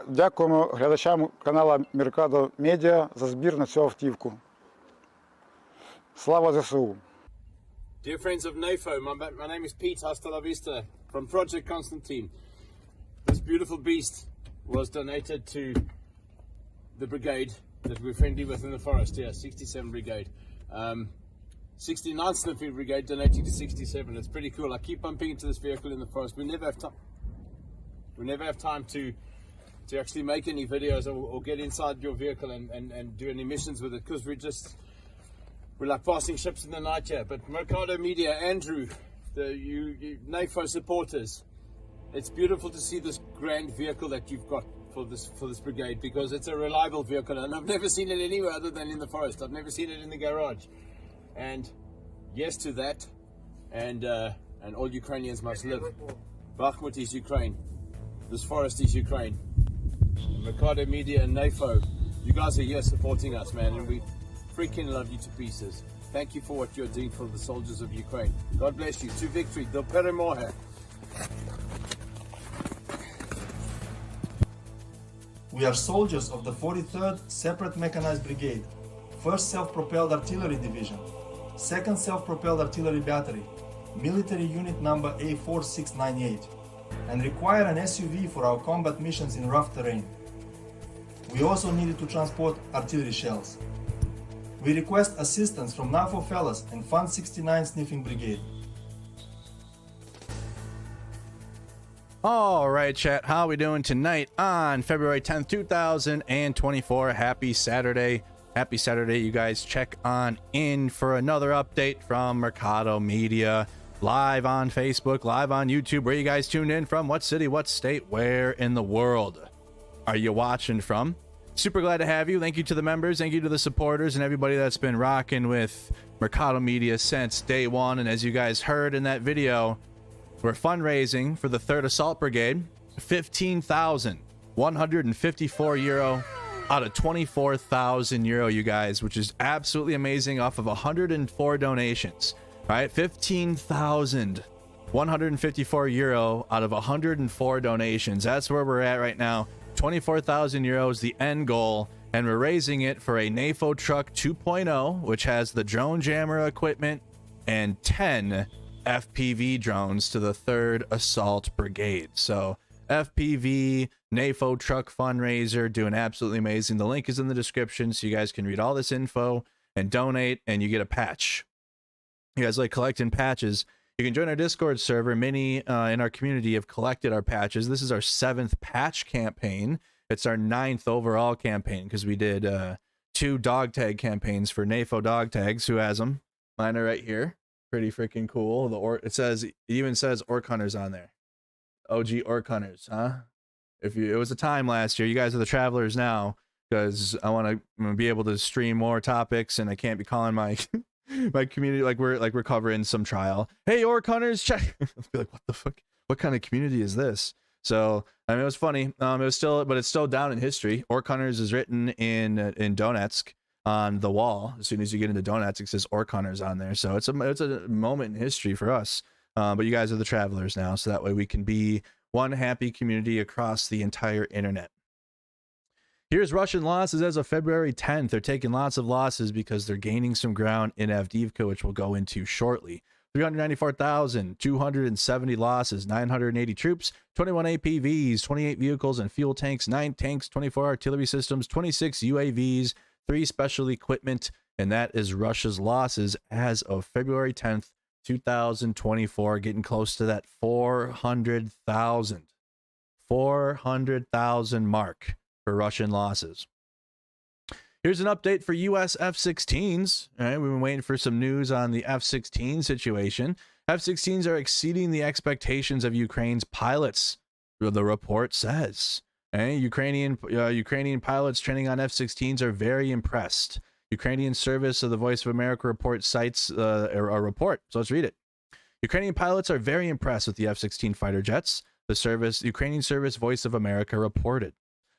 Дякуємо глядачам каналу Mercado Media за збір на цю автівку. Слава ЗСУ! Dear friends of NAFO, my name is Pete, hasta la vista, from Project Constantine. This beautiful beast was donated to the brigade that we're friendly with in the forest, yeah, 67 Brigade. 69th Infantry Brigade donating to 67, it's pretty cool. I keep bumping into this vehicle in the forest. We never have time to actually make any videos or get inside your vehicle and do any missions with it, because we're like passing ships in the night here. But Mercado Media, Andrew, you NAFO supporters, it's beautiful to see this grand vehicle that you've got for this brigade, because it's a reliable vehicle, and I've never seen it anywhere other than in the forest. I've never seen it in the garage. And yes to that, and all Ukrainians must live. Bakhmut is Ukraine. This forest is Ukraine. Mercado Media and NAFO, you guys are here supporting us, man, and we freaking love you to pieces. Thank you for what you're doing for the soldiers of Ukraine. God bless you. To victory. Do Peremohe. We are soldiers of the 43rd Separate Mechanized Brigade, 1st Self-Propelled Artillery Division, 2nd Self-Propelled Artillery Battery, military unit number A4698, and require an SUV for our combat missions in rough terrain. We also needed to transport artillery shells. We request assistance from NAFO fellas and Fund 69 Sniffing Brigade. All right, chat, how are we doing tonight on February 10th, 2024? Happy Saturday. Happy Saturday, you guys. Check on in for another update from Mercado Media. Live on Facebook, live on YouTube. Where you guys tuned in from? What city, what state, where in the world are you watching from? Super glad to have you. Thank you to the members. Thank you to the supporters and everybody that's been rocking with Mercado Media since day one. And as you guys heard in that video, we're fundraising for the 3rd Assault Brigade. 15,154 euro out of 24,000 euro, you guys, which is absolutely amazing, off of 104 donations. All right, 15,154 euro out of 104 donations. That's where we're at right now. 24,000 euros, the end goal, and we're raising it for a NAFO truck 2.0, which has the drone jammer equipment and 10 FPV drones to the 3rd Assault Brigade. So FPV NAFO truck fundraiser, doing absolutely amazing. The link is in the description, so you guys can read all this info and donate, and you get a patch. You guys like collecting patches? You can join our Discord server. Many in our community have collected our patches. This is our 7th patch campaign. It's our 9th overall campaign, because we did 2 dog tag campaigns for NAFO dog tags. Who has them? Mine are right here. Pretty freaking cool. It even says Orc Hunters on there. OG Orc Hunters, huh? It was a time last year. You guys are the travelers now, because I want to be able to stream more topics, and I can't be calling my my community like we're covering some trial. Hey, Orc Hunters, check. I'll be like, what the fuck? What kind of community is this? So I mean, it was funny. It's still down in history. Orc Hunters is written in Donetsk on the wall. As soon as you get into Donetsk, it says Orc Hunters on there. So it's a moment in history for us. But you guys are the travelers now, so that way we can be one happy community across the entire internet. Here's Russian losses as of February 10th. They're taking lots of losses because they're gaining some ground in Avdiivka, which we'll go into shortly. 394,270 losses, 980 troops, 21 APVs, 28 vehicles and fuel tanks, 9 tanks, 24 artillery systems, 26 UAVs, 3 special equipment, and that is Russia's losses as of February 10th, 2024, getting close to that 400,000 mark for Russian losses. Here's an update for US F-16s. All right, we've been waiting for some news on the F-16 situation, F-16s are exceeding the expectations of Ukraine's pilots, the report says. Ukrainian pilots training on F-16s are very impressed. Ukrainian service of the Voice of America report cites a report. So let's read it. Ukrainian pilots are very impressed with the F-16 fighter jets. The Ukrainian service Voice of America reported.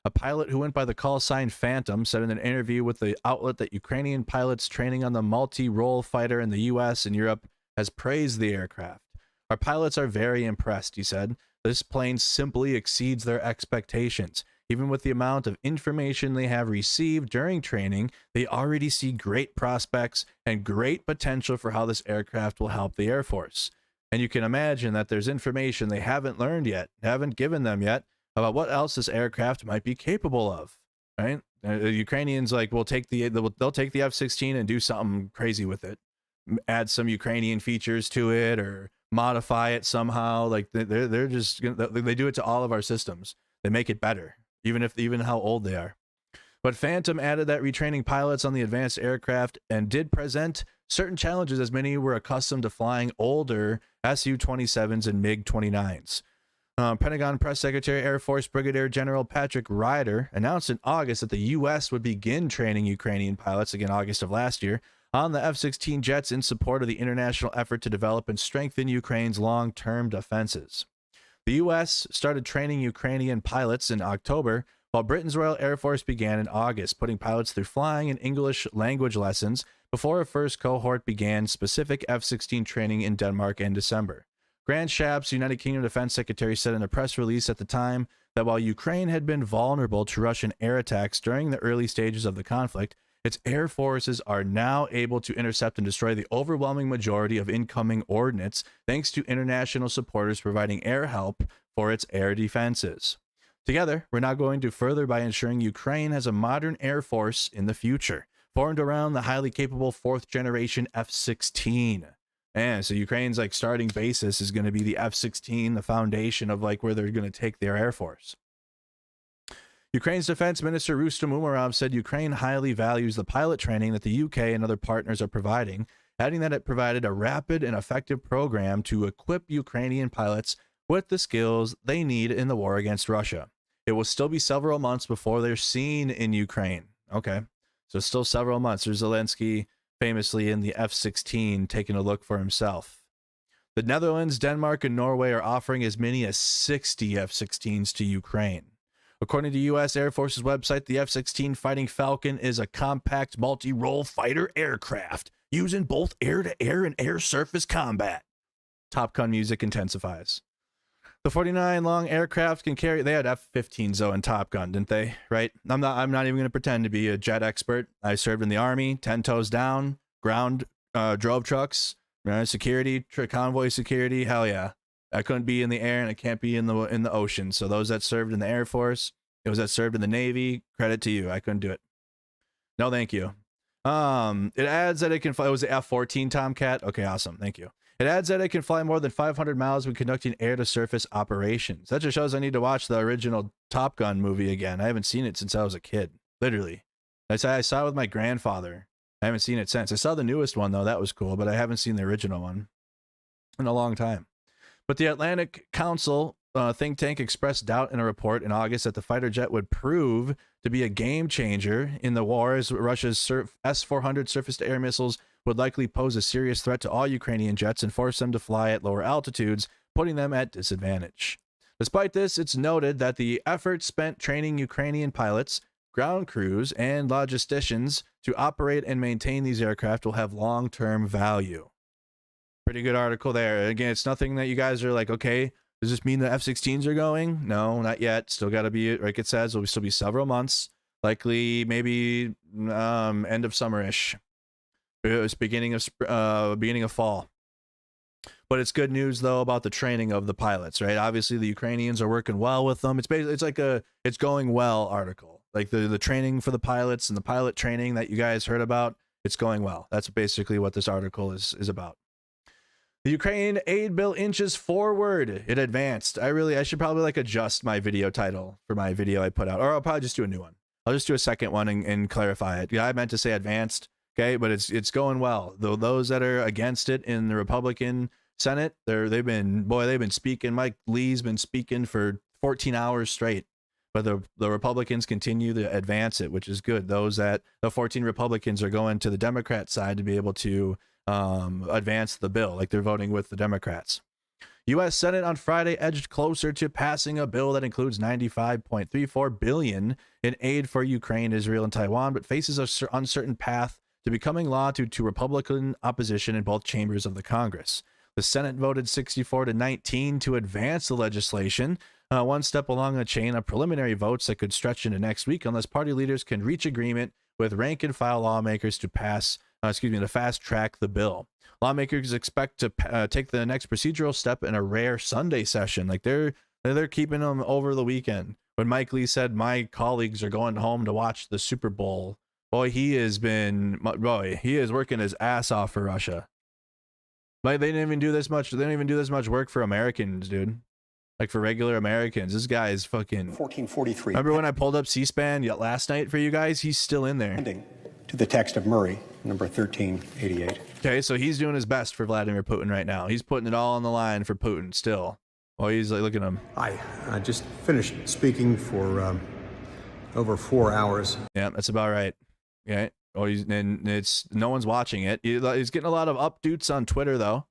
A pilot who went by the call sign Phantom said in an interview with the outlet that Ukrainian pilots training on the multi-role fighter in the U.S. and Europe has praised the aircraft. Our pilots are very impressed, he said. This plane simply exceeds their expectations. Even with the amount of information they have received during training, they already see great prospects and great potential for how this aircraft will help the Air Force. And you can imagine that there's information they haven't learned yet, haven't given them yet, about what else this aircraft might be capable of, right? The Ukrainians they'll take the F-16 and do something crazy with it, add some Ukrainian features to it or modify it somehow. Like they're just they do it to all of our systems. They make it better, even how old they are. But Phantom added that retraining pilots on the advanced aircraft and did present certain challenges, as many were accustomed to flying older Su-27s and MiG-29s. Pentagon Press Secretary Air Force Brigadier General Patrick Ryder announced in August that the U.S. would begin training Ukrainian pilots, again August of last year, on the F-16 jets in support of the international effort to develop and strengthen Ukraine's long-term defenses. The U.S. started training Ukrainian pilots in October, while Britain's Royal Air Force began in August, putting pilots through flying and English language lessons before a first cohort began specific F-16 training in Denmark in December. Grant Shapps, United Kingdom Defense Secretary, said in a press release at the time that while Ukraine had been vulnerable to Russian air attacks during the early stages of the conflict, its air forces are now able to intercept and destroy the overwhelming majority of incoming ordnance thanks to international supporters providing air help for its air defenses. Together, we're now going to further by ensuring Ukraine has a modern air force in the future, formed around the highly capable fourth-generation F-16. And so Ukraine's starting basis is going to be the F-16, the foundation of where they're going to take their air force. Ukraine's Defense Minister Rustem Umerov said Ukraine highly values the pilot training that the UK and other partners are providing, adding that it provided a rapid and effective program to equip Ukrainian pilots with the skills they need in the war against Russia. It will still be several months before they're seen in Ukraine. Okay, so still several months. There's Zelensky famously in the F-16 taking a look for himself. The Netherlands, Denmark, and Norway are offering as many as 60 F-16s to Ukraine. According to U.S. Air Force's website, the F-16 Fighting Falcon is a compact multi-role fighter aircraft using both air-to-air and air-surface combat. Top Gun music intensifies. The 49-long aircraft can carry... They had F-15s, though, in Top Gun, didn't they? Right? I'm not even going to pretend to be a jet expert. I served in the Army, 10 toes down, ground drove trucks, security, convoy security. Hell yeah. I couldn't be in the air, and I can't be in the ocean. So those that served in the Air Force, those that served in the Navy, credit to you. I couldn't do it. No, thank you. It adds that it can fly... It was the F-14 Tomcat? Okay, awesome. Thank you. It adds that it can fly more than 500 miles when conducting air-to-surface operations. That just shows I need to watch the original Top Gun movie again. I haven't seen it since I was a kid. Literally. I saw it with my grandfather. I haven't seen it since. I saw the newest one, though. That was cool, but I haven't seen the original one in a long time. But the Atlantic Council think tank expressed doubt in a report in August that the fighter jet would prove to be a game changer in the war, as Russia's S-400 surface-to-air missiles would likely pose a serious threat to all Ukrainian jets and force them to fly at lower altitudes, putting them at disadvantage. Despite this, it's noted that the effort spent training Ukrainian pilots, ground crews, and logisticians to operate and maintain these aircraft will have long-term value. Pretty good article there. Again, it's nothing that you guys are like, okay, does this mean the F-16s are going? No, not yet. Still got to be, like it says, it'll still be several months. Likely, maybe end of summer-ish. It was beginning of fall. But it's good news though about the training of the pilots, right? Obviously, the Ukrainians are working well with them. It's basically it's going well article. Like the training for the pilots and the pilot training that you guys heard about, it's going well. That's basically what this article is about. The Ukraine aid bill inches forward. It advanced. I should probably adjust my video title for my video I put out, or I'll probably just do a new one. I'll just do a second one and clarify it. Yeah, I meant to say advanced. Okay, but it's going well. Though those that are against it in the Republican Senate, they've been speaking. Mike Lee's been speaking for 14 hours straight. But the Republicans continue to advance it, which is good. The 14 Republicans are going to the Democrat side to be able to advance the bill, like they're voting with the Democrats. U.S. Senate on Friday edged closer to passing a bill that includes $95.34 billion in aid for Ukraine, Israel, and Taiwan, but faces an uncertain path to becoming law due to Republican opposition in both chambers of the Congress. The Senate voted 64-19 to advance the legislation, one step along a chain of preliminary votes that could stretch into next week unless party leaders can reach agreement with rank-and-file lawmakers to fast track the bill. Lawmakers expect to take the next procedural step in a rare Sunday session. Like they're keeping them over the weekend. When Mike Lee said, my colleagues are going home to watch the Super Bowl, he is working his ass off for Russia. Like they didn't even do this much. They don't even do this much work for Americans, dude. Like for regular Americans, this guy is fucking 1443. Remember when I pulled up C-SPAN last night for you guys? He's still in there. To the text of Murray, number 1388. Okay, so he's doing his best for Vladimir Putin right now. He's putting it all on the line for Putin still. Oh, he's like, look at him. I just finished speaking for over 4 hours. Yeah, that's about right. Yeah. Oh, it's no one's watching it. He's getting a lot of updates on Twitter though.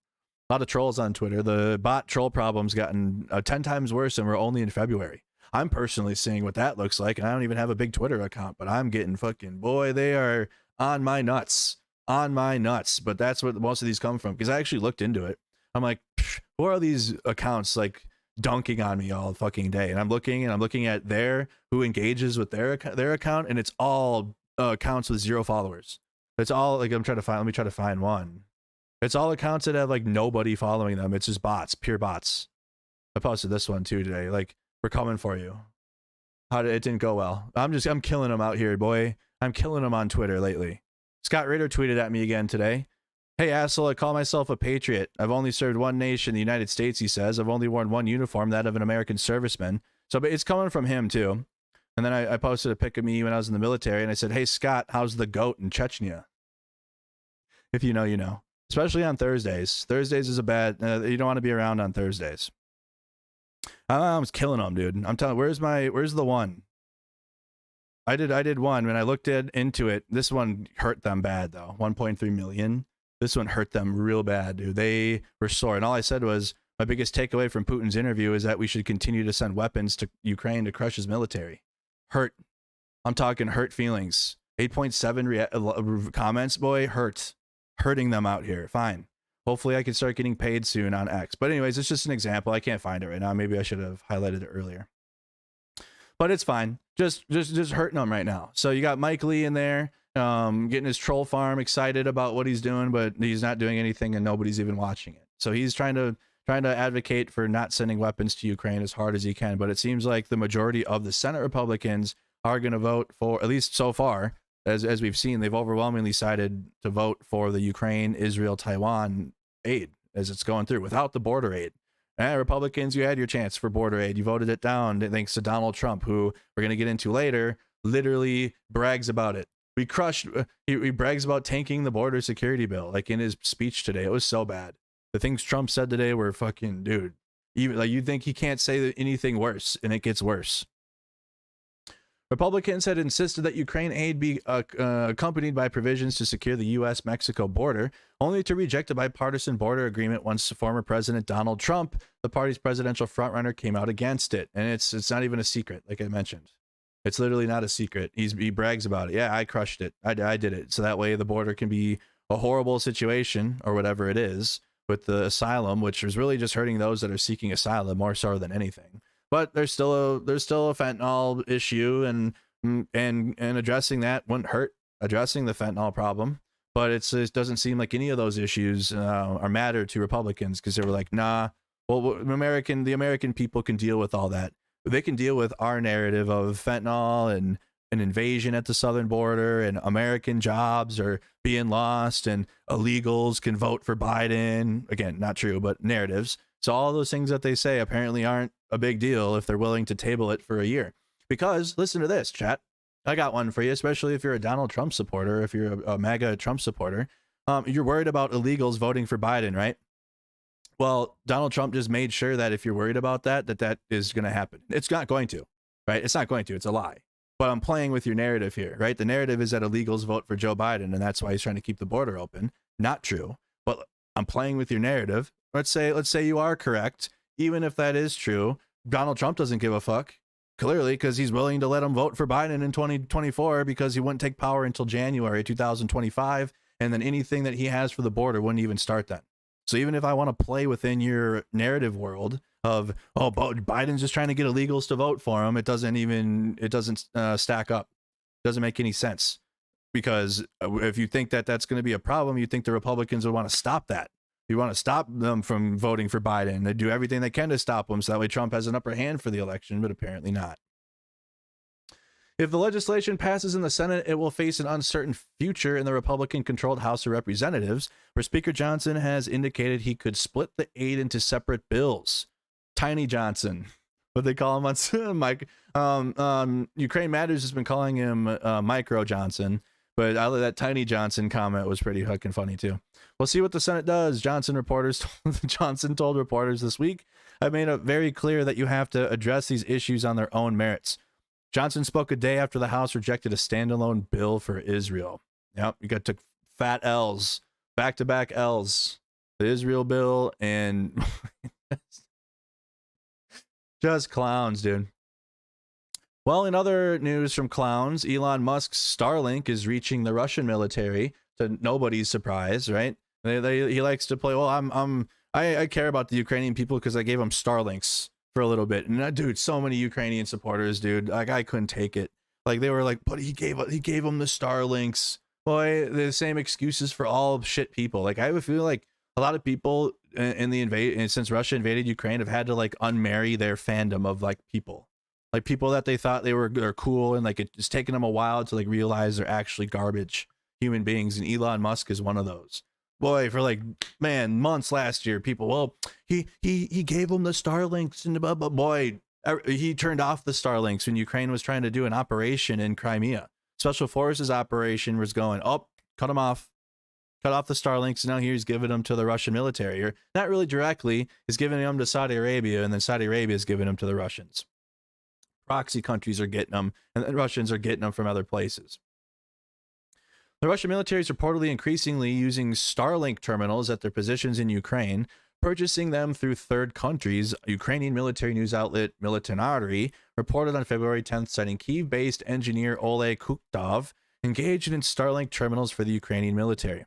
A lot of trolls on Twitter. The bot troll problem's gotten 10 times worse, and we're only in February. I'm personally seeing what that looks like, and I don't even have a big Twitter account, but I'm getting they are on my nuts. But that's what most of these come from, because I actually looked into it. I'm like, who are these accounts like dunking on me all fucking day? And I'm looking at who engages with their account, and it's all accounts with 0 followers. It's all like, let me try to find one. It's all accounts that have like nobody following them. It's just bots, pure bots. I posted this one too today. Like, we're coming for you. It didn't go well. I'm killing them out here, boy. I'm killing them on Twitter lately. Scott Ritter tweeted at me again today. Hey, asshole, I call myself a patriot. I've only served one nation, the United States, he says. I've only worn one uniform, that of an American serviceman. So but it's coming from him too. And then I posted a pic of me when I was in the military, and I said, hey, Scott, how's the goat in Chechnya? If you know, you know. Especially on Thursdays. Thursdays is a bad, you don't want to be around on Thursdays. I was killing them, dude. I'm telling, where's the one? I did one. When I looked into it, this one hurt them bad though. 1.3 million. This one hurt them real bad, dude. They were sore. And all I said was, my biggest takeaway from Putin's interview is that we should continue to send weapons to Ukraine to crush his military. Hurt. I'm talking hurt feelings. 8.7 comments, boy, hurting them out here. Fine. Hopefully I can start getting paid soon on X. But anyways, it's just an example. I can't find it right now. Maybe I should have highlighted it earlier. But it's fine. Just hurting them right now. So you got Mike Lee in there, getting his troll farm excited about what he's doing, but he's not doing anything and nobody's even watching it. So he's trying to advocate for not sending weapons to Ukraine as hard as he can. But it seems like the majority of the Senate Republicans are going to vote for, at least so far, as we've seen, they've overwhelmingly decided to vote for the Ukraine, Israel, Taiwan aid as it's going through without the border aid. Republicans, you had your chance for border aid. You voted it down thanks to Donald Trump, who we're going to get into later, literally brags about it. He brags about tanking the border security bill, like in his speech today. It was so bad. The things Trump said today were fucking, dude. Even like, you think he can't say anything worse, and it gets worse. Republicans had insisted that Ukraine aid be accompanied by provisions to secure the U.S.-Mexico border, only to reject a bipartisan border agreement once former President Donald Trump, the party's presidential frontrunner, came out against it. And it's not even a secret, like I mentioned. It's literally not a secret. He brags about it. Yeah, I crushed it. I did it. So that way the border can be a horrible situation, or whatever it is, with the asylum, which is really just hurting those that are seeking asylum more so than anything. But there's still a fentanyl issue, and addressing that wouldn't hurt addressing the fentanyl problem. But it doesn't seem like any of those issues are matter to Republicans, because they were like, nah, well, the American people can deal with all that. They can deal with our narrative of fentanyl and an invasion at the southern border, and American jobs are being lost, and illegals can vote for Biden. Again, not true, but narratives. So all those things that they say apparently aren't a big deal if they're willing to table it for a year. Because listen to this, chat. I got one for you, especially if you're a Donald Trump supporter, if you're a MAGA Trump supporter. You're worried about illegals voting for Biden, right? Well, Donald Trump just made sure that if you're worried about that, that is going to happen. It's not going to, right? It's not going to. It's a lie. But I'm playing with your narrative here, right? The narrative is that illegals vote for Joe Biden, and that's why he's trying to keep the border open. Not true. But I'm playing with your narrative. Let's say you are correct. Even if that is true, Donald Trump doesn't give a fuck, clearly, because he's willing to let him vote for Biden in 2024 because he wouldn't take power until January 2025, and then anything that he has for the border wouldn't even start then. So even if I want to play within your narrative world of, oh, Biden's just trying to get illegals to vote for him, it doesn't stack up. It doesn't make any sense, because if you think that that's going to be a problem, you think the Republicans would want to stop that. You want to stop them from voting for Biden. They do everything they can to stop him, so that way Trump has an upper hand for the election, but apparently not. If the legislation passes in the Senate, it will face an uncertain future in the Republican-controlled House of Representatives, where Speaker Johnson has indicated he could split the aid into separate bills. Tiny Johnson, what they call him on Mike. Ukraine Matters has been calling him Micro Johnson, but that Tiny Johnson comment was pretty fucking funny too. We'll see what the Senate does. Johnson told reporters this week, "I've made it very clear that you have to address these issues on their own merits." Johnson spoke a day after the House rejected a standalone bill for Israel. Yep, you got to fat L's, back-to-back L's. The Israel bill and just clowns, dude. Well, in other news from clowns, Elon Musk's Starlink is reaching the Russian military, to nobody's surprise, right? He likes to play, well, I care about the Ukrainian people because I gave them Starlinks for a little bit. And dude, so many Ukrainian supporters, dude, like I couldn't take it. Like they were like, but he gave them the Starlinks. Boy, the same excuses for all shit people. Like I would feel like a lot of people in the since Russia invaded Ukraine have had to like unmarry their fandom of like people that they thought they're cool, and like it's taken them a while to like realize they're actually garbage human beings. And Elon Musk is one of those. Boy, for like, man, months last year, people, well, he gave them the Starlinks, and boy, he turned off the Starlinks when Ukraine was trying to do an operation in Crimea. Special Forces operation was going, oh, cut them off. Cut off the Starlinks, and now he's giving them to the Russian military. Or not really directly, he's giving them to Saudi Arabia, and then Saudi Arabia is giving them to the Russians. Proxy countries are getting them, and the Russians are getting them from other places. The Russian military is reportedly increasingly using Starlink terminals at their positions in Ukraine, purchasing them through third countries. Ukrainian military news outlet Militanary reported on February 10th, citing Kyiv-based engineer Oleg Kukhtov engaged in Starlink terminals for the Ukrainian military.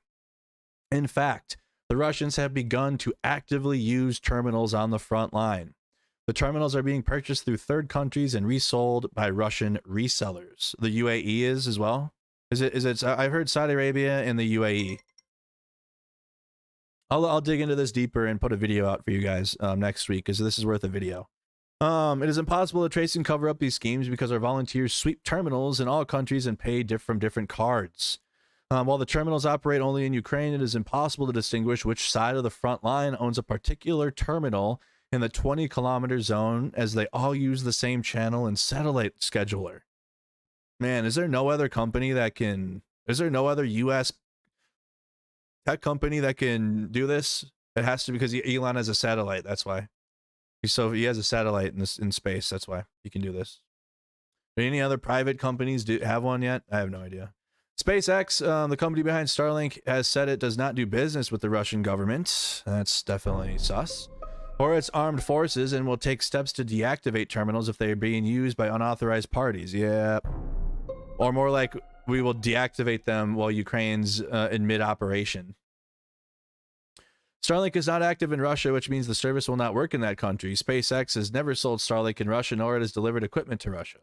In fact, the Russians have begun to actively use terminals on the front line. The terminals are being purchased through third countries and resold by Russian resellers. The UAE is as well. Is it? I've heard Saudi Arabia and the UAE. I'll dig into this deeper and put a video out for you guys next week, because this is worth a video. It is impossible to trace and cover up these schemes because our volunteers sweep terminals in all countries and pay from different cards. While the terminals operate only in Ukraine, it is impossible to distinguish which side of the front line owns a particular terminal in the 20-kilometer zone, as they all use the same channel and satellite scheduler. Man, is there no other U.S. tech company that can do this? It has to, because Elon has a satellite. That's why. So he has a satellite in space. That's why he can do this. Do any other private companies have one yet? I have no idea. SpaceX, the company behind Starlink, has said it does not do business with the Russian government. That's definitely sus. Or its armed forces, and will take steps to deactivate terminals if they are being used by unauthorized parties. Yeah. Or more like, we will deactivate them while Ukraine's in mid-operation. Starlink is not active in Russia, which means the service will not work in that country. SpaceX has never sold Starlink in Russia, nor it has delivered equipment to Russia.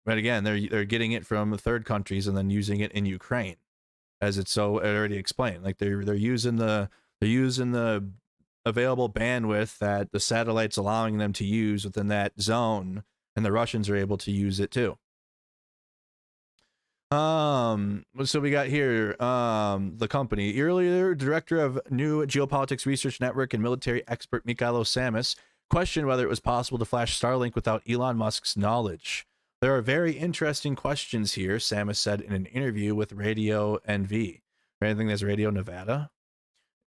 But again, they're getting it from third countries and then using it in Ukraine, as it's so already explained. Like they're using the available bandwidth that the satellite's allowing them to use within that zone, and the Russians are able to use it too. So we got here, the company. Earlier, director of New Geopolitics Research Network and military expert Mikhailo Samis questioned whether it was possible to flash Starlink without Elon Musk's knowledge. There are very interesting questions here, Samis said in an interview with Radio NV. I think that's Radio Nevada.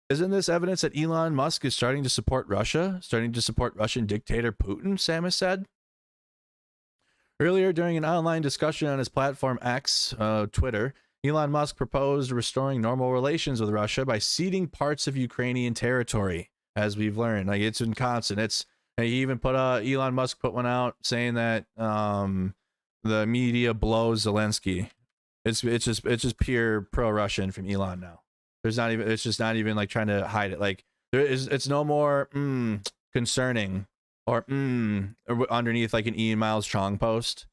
Isn't this evidence that Elon Musk is starting to support Russia, starting to support Russian dictator Putin, Samus said? Earlier, during an online discussion on his platform X, Twitter, Elon Musk proposed restoring normal relations with Russia by ceding parts of Ukrainian territory, as we've learned. Like, it's in constant. He even put Elon Musk put one out saying that the media blows Zelensky. It's just pure pro-Russian from Elon now. It's just not even like trying to hide it. Like, it's no more concerning or underneath like an Ian Miles Chong post.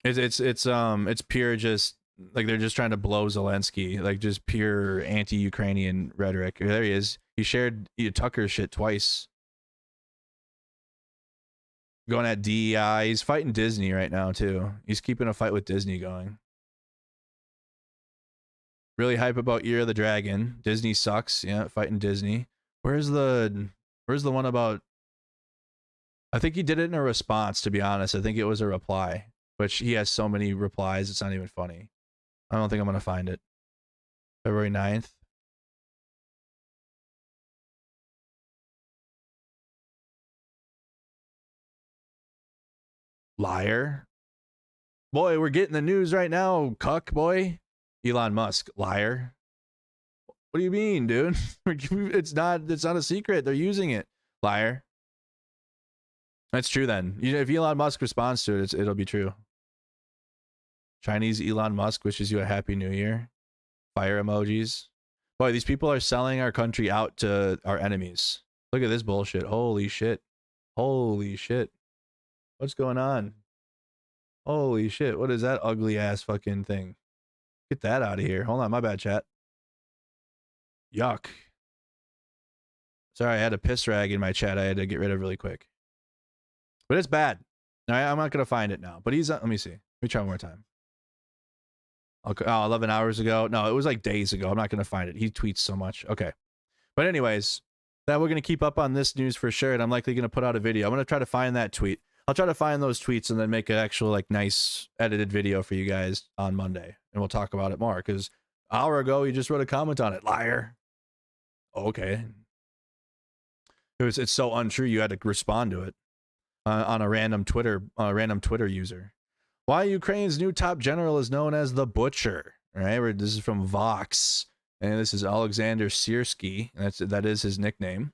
It's pure just like they're just trying to blow Zelensky, like just pure anti-Ukrainian rhetoric. There he is. He shared Tucker's shit twice. Going at DEI. He's fighting Disney right now too. He's keeping a fight with Disney going. Really hype about Year of the Dragon. Disney sucks. Yeah, fighting Disney. Where's the one about? I think he did it in a response, to be honest. I think it was a reply, which he has so many replies, it's not even funny. I don't think I'm going to find it. February 9th. Liar. Boy, we're getting the news right now, cuck boy. Elon Musk, liar. What do you mean, dude? It's not a secret. They're using it. Liar. That's true then. If Elon Musk responds to it, it'll be true. Chinese Elon Musk wishes you a happy new year. Fire emojis. Boy, these people are selling our country out to our enemies. Look at this bullshit. Holy shit. Holy shit. What's going on? Holy shit. What is that ugly ass fucking thing? Get that out of here. Hold on, my bad, chat. Yuck. Sorry, I had a piss rag in my chat I had to get rid of really quick. But it's bad. I'm not going to find it now. But let me see. Let me try one more time. Okay. Oh, 11 hours ago. No, it was like days ago. I'm not going to find it. He tweets so much. Okay. But anyways, that we're going to keep up on this news for sure. And I'm likely going to put out a video. I'm going to try to find that tweet. I'll try to find those tweets and then make an actual like nice edited video for you guys on Monday. And we'll talk about it more. Because an hour ago, you just wrote a comment on it. Liar. Okay. It's so untrue. You had to respond to it. On a random Twitter user. Why Ukraine's new top general is known as the Butcher. All right, this is from Vox, and this is Alexander Siersky. That is his nickname.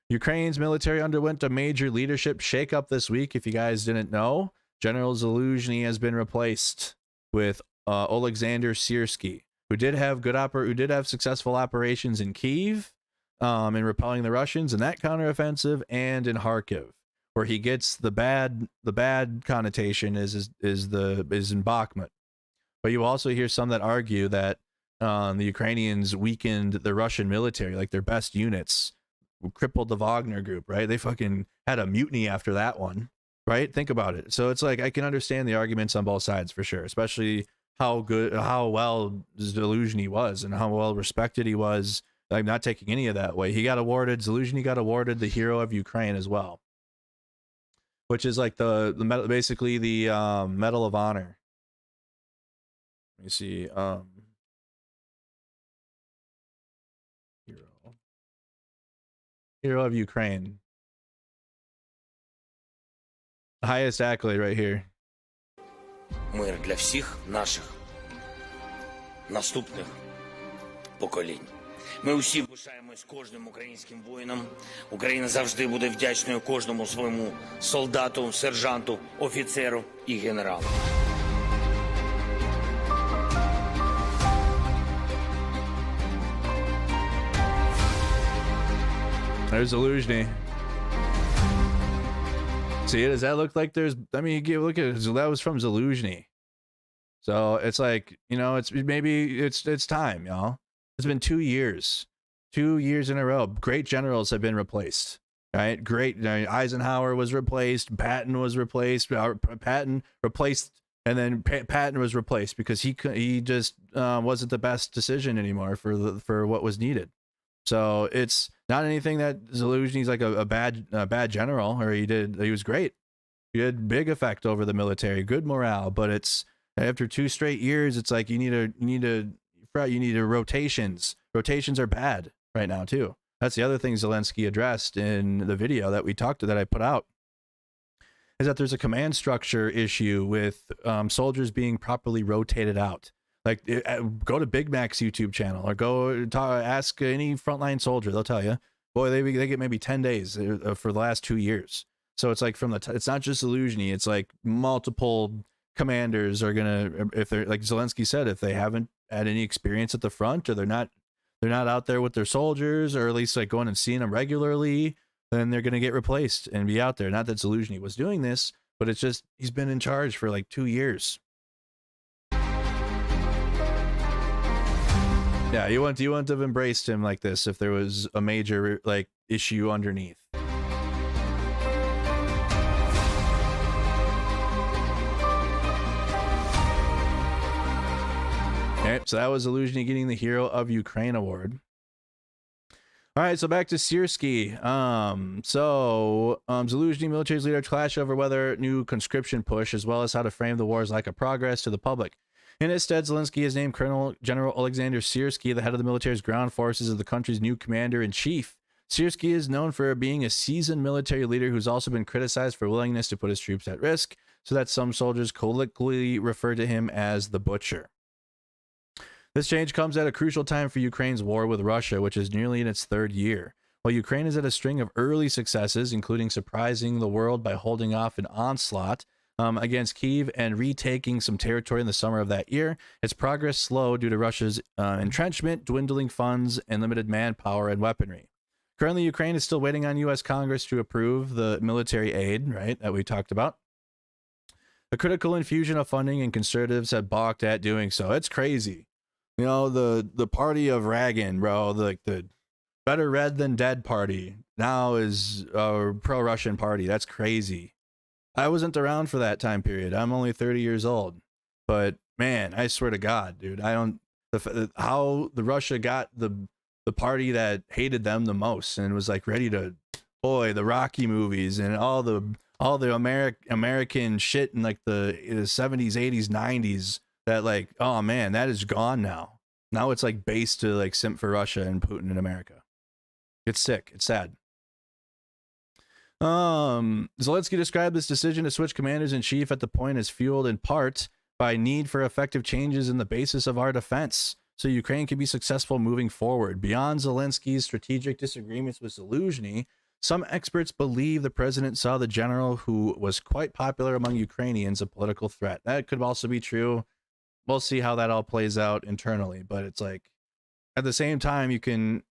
Ukraine's military underwent a major leadership shakeup this week. If you guys didn't know, General Zaluzhny has been replaced with Alexander Siersky, who did have successful operations in Kyiv, in repelling the Russians in that counteroffensive, and in Kharkiv, where he gets the bad connotation is in Bakhmut. But you also hear some that argue that the Ukrainians weakened the Russian military, like their best units, crippled the Wagner group, right? They fucking had a mutiny after that one, right? Think about it. So it's like, I can understand the arguments on both sides for sure, especially how well Zaluzhny was and how well respected he was. Like, not taking any of that away. Zaluzhny got awarded the Hero of Ukraine as well, which is like basically the Medal of Honor. Let me see. Hero of Ukraine. The highest accolade right here. Мир для всіх наших наступних поколінь. Ми усі пишаємось кожним українським воїном. Україна завжди буде вдячною кожному своєму солдату, сержанту, офіцеру і генералу. There's Zaluzhny. See, does that look like there's? I mean, look at it. That was from Zaluzhny. So it's like, it's time, y'all. It's been 2 years. 2 years in a row. Great generals have been replaced. Right? Great. Eisenhower was replaced. Patton was replaced. Patton replaced, and then Patton was replaced because he just wasn't the best decision anymore for what was needed. So it's not anything that Zaluzhny's like a bad general, or he was great. He had big effect over the military, good morale, but it's after 2 straight years, it's like you need rotations. Rotations are bad. right now too. That's the other thing Zelensky addressed in the video that I put out, is that there's a command structure issue with soldiers being properly rotated out. Like, go to Big Mac's YouTube channel or go ask any frontline soldier. They'll tell you, boy, they get maybe 10 days for the last 2 years. So it's like it's not just Zelensky. It's like multiple commanders are gonna, if they're, like Zelensky said, if they haven't had any experience at the front, or they're not out there with their soldiers, or at least like going and seeing them regularly, then they're gonna get replaced and be out there. Not that Zelensky was doing this, but it's just he's been in charge for like 2 years. Yeah, you wouldn't have embraced him like this if there was a major like issue underneath. Okay, so that was Zelensky getting the Hero of Ukraine award. All right, so back to Syrskyi. Zelensky military's leader clash over whether new conscription push, as well as how to frame the war's lack of progress to the public. In its stead, Zelensky has named Colonel General Alexander Syrskyi the head of the military's ground forces as the country's new commander-in-chief. Syrskyi is known for being a seasoned military leader who's also been criticized for willingness to put his troops at risk, so that some soldiers colloquially refer to him as the Butcher. This change comes at a crucial time for Ukraine's war with Russia, which is nearly in its 3rd year. While Ukraine is at a string of early successes, including surprising the world by holding off an onslaught against Kyiv and retaking some territory in the summer of that year, its progress slowed due to Russia's entrenchment, dwindling funds, and limited manpower and weaponry. Currently, Ukraine is still waiting on U.S. Congress to approve the military aid, right, that we talked about. A critical infusion of funding, and conservatives have balked at doing so. It's crazy. You know, the party of Reagan, bro, the better red than dead party now is a pro-Russian party. That's crazy. I wasn't around for that time period. I'm only 30 years old. But man, I swear to God, dude, how the Russia got the party that hated them the most and was like ready to, boy, the Rocky movies and all the American shit in like the 70s, 80s, 90s, that like, oh man, that is gone now. Now it's like based to like simp for Russia and Putin in America. It's sick. It's sad. Zelensky described this decision to switch commanders-in-chief at the point as fueled in part by need for effective changes in the basis of our defense, so Ukraine can be successful moving forward. Beyond Zelensky's strategic disagreements with Zelensky, some experts believe the president saw the general, who was quite popular among Ukrainians, a political threat. That could also be true. We'll see how that all plays out internally, but it's like, at the same time, you can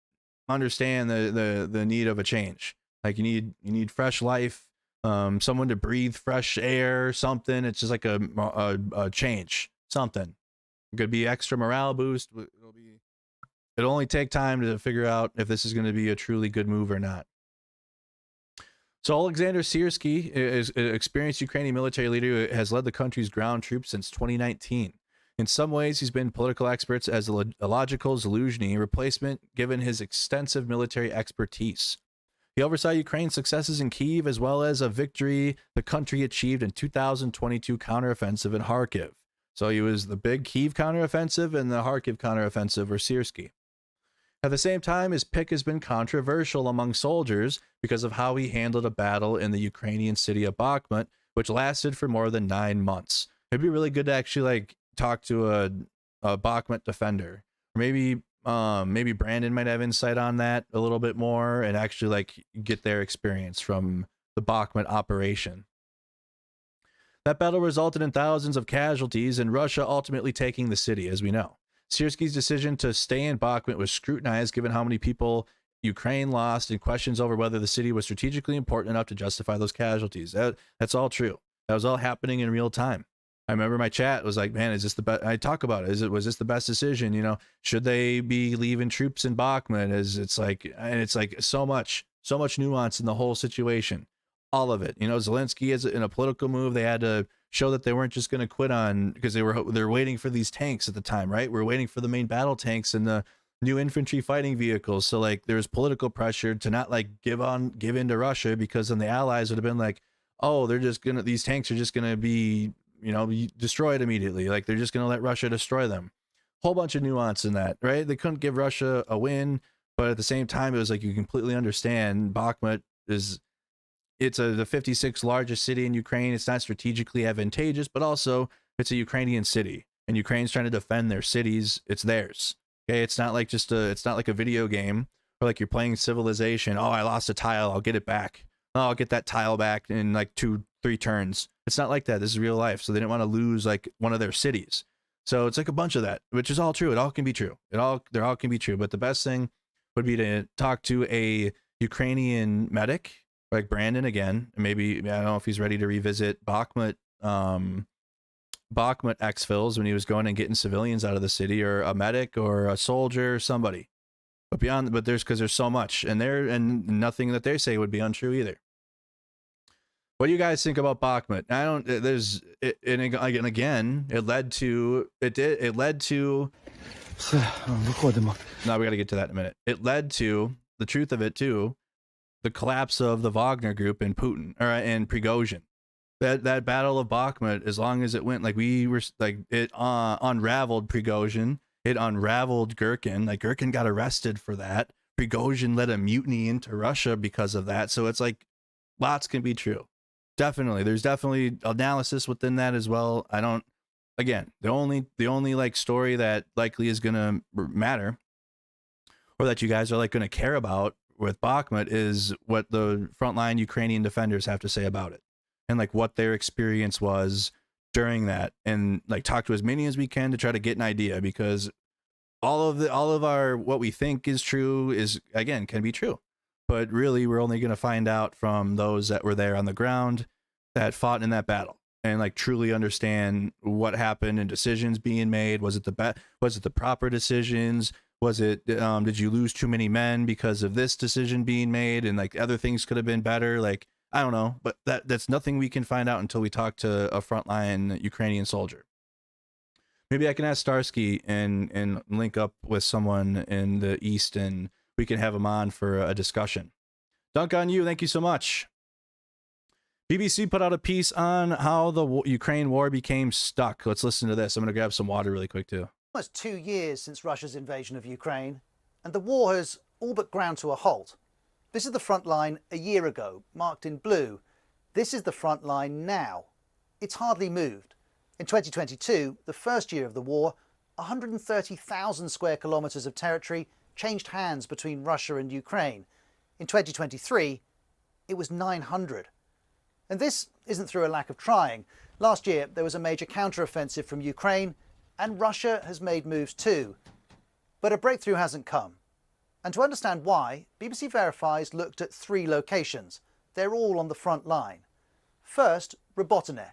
understand the need of a change. Like you need fresh life, someone to breathe fresh air, something. It's just like a change, something. It could be extra morale boost. It'll only take time to figure out if this is going to be a truly good move or not. So Alexander Syrskyi is an experienced Ukrainian military leader who has led the country's ground troops since 2019. In some ways, he's been political experts as a logical Zelensky replacement, given his extensive military expertise. He oversaw Ukraine's successes in Kyiv, as well as a victory the country achieved in 2022 counteroffensive in Kharkiv. So he was the big Kyiv counteroffensive and the Kharkiv counteroffensive were Syrskyi. At the same time, his pick has been controversial among soldiers because of how he handled a battle in the Ukrainian city of Bakhmut, which lasted for more than 9 months. It'd be really good to actually like talk to a Bakhmut defender, or maybe Brandon might have insight on that a little bit more and actually like get their experience from the Bakhmut operation. That battle resulted in thousands of casualties and Russia ultimately taking the city, as we know. Syrskyi's decision to stay in Bakhmut was scrutinized given how many people Ukraine lost and questions over whether the city was strategically important enough to justify those casualties. That's all true. That was all happening in real time. I remember my chat was like, man, is this the best? I talk about it. Was this the best decision? You know, should they be leaving troops in Bakhmut? It's like so much nuance in the whole situation. All of it. You know, Zelensky is in a political move. They had to show that they weren't just going to quit on, because they're waiting for these tanks at the time, right? We're waiting for the main battle tanks and the new infantry fighting vehicles. So like there's political pressure to not like give in to Russia, because then the allies would have been like, oh, these tanks are just gonna be, you know, destroyed immediately. Like they're just gonna let Russia destroy them. Whole bunch of nuance in that, right? They couldn't give Russia a win, But at the same time, it was like you completely understand Bakhmut is it's the 56th largest city in Ukraine. It's not strategically advantageous, but also it's a Ukrainian city, and Ukraine's trying to defend their cities. It's theirs. Okay, it's not like it's not like a video game where like you're playing Civilization. Oh, I lost a tile, I'll get it back. Oh, I'll get that tile back in like 2-3 turns. It's not like that. This is real life. So they didn't want to lose like one of their cities. So it's like a bunch of that, which is all true. It all can be true. They all can be true. But the best thing would be to talk to a Ukrainian medic like Brandon again. Maybe, I don't know if he's ready to revisit Bakhmut exfils when he was going and getting civilians out of the city, or a medic or a soldier, somebody. But there's so much, and nothing that they say would be untrue either. What do you guys think about Bakhmut? It led to no, we got to get to that in a minute. It led to the truth of it too, the collapse of the Wagner group and Putin, or and Prigozhin. That battle of Bakhmut, as long as it went, like we were like it unraveled Prigozhin. It unraveled Gherkin. Like Gherkin got arrested for that. Prigozhin led a mutiny into Russia because of that. So it's like lots can be true. Definitely. There's definitely analysis within that as well. The only like story that likely is going to matter, or that you guys are like going to care about with Bakhmut, is what the frontline Ukrainian defenders have to say about it, and like what their experience was during that, and like talk to as many as we can to try to get an idea, because all of our what we think is true is, again, can be true, but really we're only going to find out from those that were there on the ground that fought in that battle, and like truly understand what happened and decisions being made. Was it the proper decisions? Was it did you lose too many men because of this decision being made, and like other things could have been better? Like, I don't know, but that's nothing we can find out until we talk to a frontline Ukrainian soldier. Maybe I can ask Starsky and link up with someone in the East, and we can have him on for a discussion. Dunk on you. Thank you so much. BBC put out a piece on how the Ukraine war became stuck. Let's listen to this. I'm going to grab some water really quick too. Almost 2 years since Russia's invasion of Ukraine, and the war has all but ground to a halt. This is the front line a year ago, marked in blue. This is the front line now. It's hardly moved. In 2022, the first year of the war, 130,000 square kilometres of territory changed hands between Russia and Ukraine. In 2023, it was 900. And this isn't through a lack of trying. Last year, there was a major counter-offensive from Ukraine, and Russia has made moves too. But a breakthrough hasn't come. And to understand why, BBC Verifies looked at 3 locations. They're all on the front line. First, Robotyne.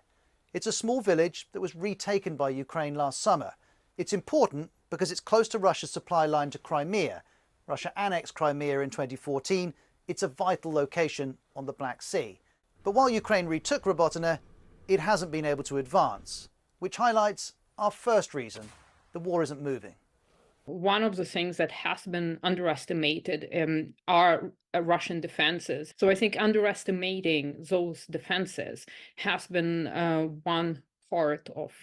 It's a small village that was retaken by Ukraine last summer. It's important because it's close to Russia's supply line to Crimea. Russia annexed Crimea in 2014. It's a vital location on the Black Sea. But while Ukraine retook Robotyne, it hasn't been able to advance, which highlights our first reason the war isn't moving. One of the things that has been underestimated are Russian defenses. So I think underestimating those defenses has been one part of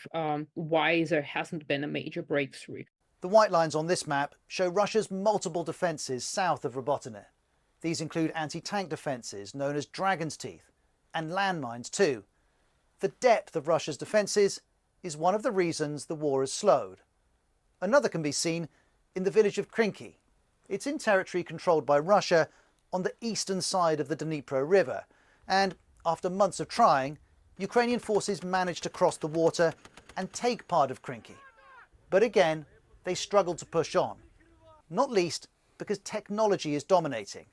why there hasn't been a major breakthrough. The white lines on this map show Russia's multiple defenses south of Robotyne. These include anti-tank defenses known as Dragon's Teeth, and landmines too. The depth of Russia's defences is one of the reasons the war has slowed. Another can be seen in the village of Krinky. It's in territory controlled by Russia on the eastern side of the Dnipro River, and after months of trying, Ukrainian forces managed to cross the water and take part of Krinky. But again, they struggled to push on, not least because technology is dominating.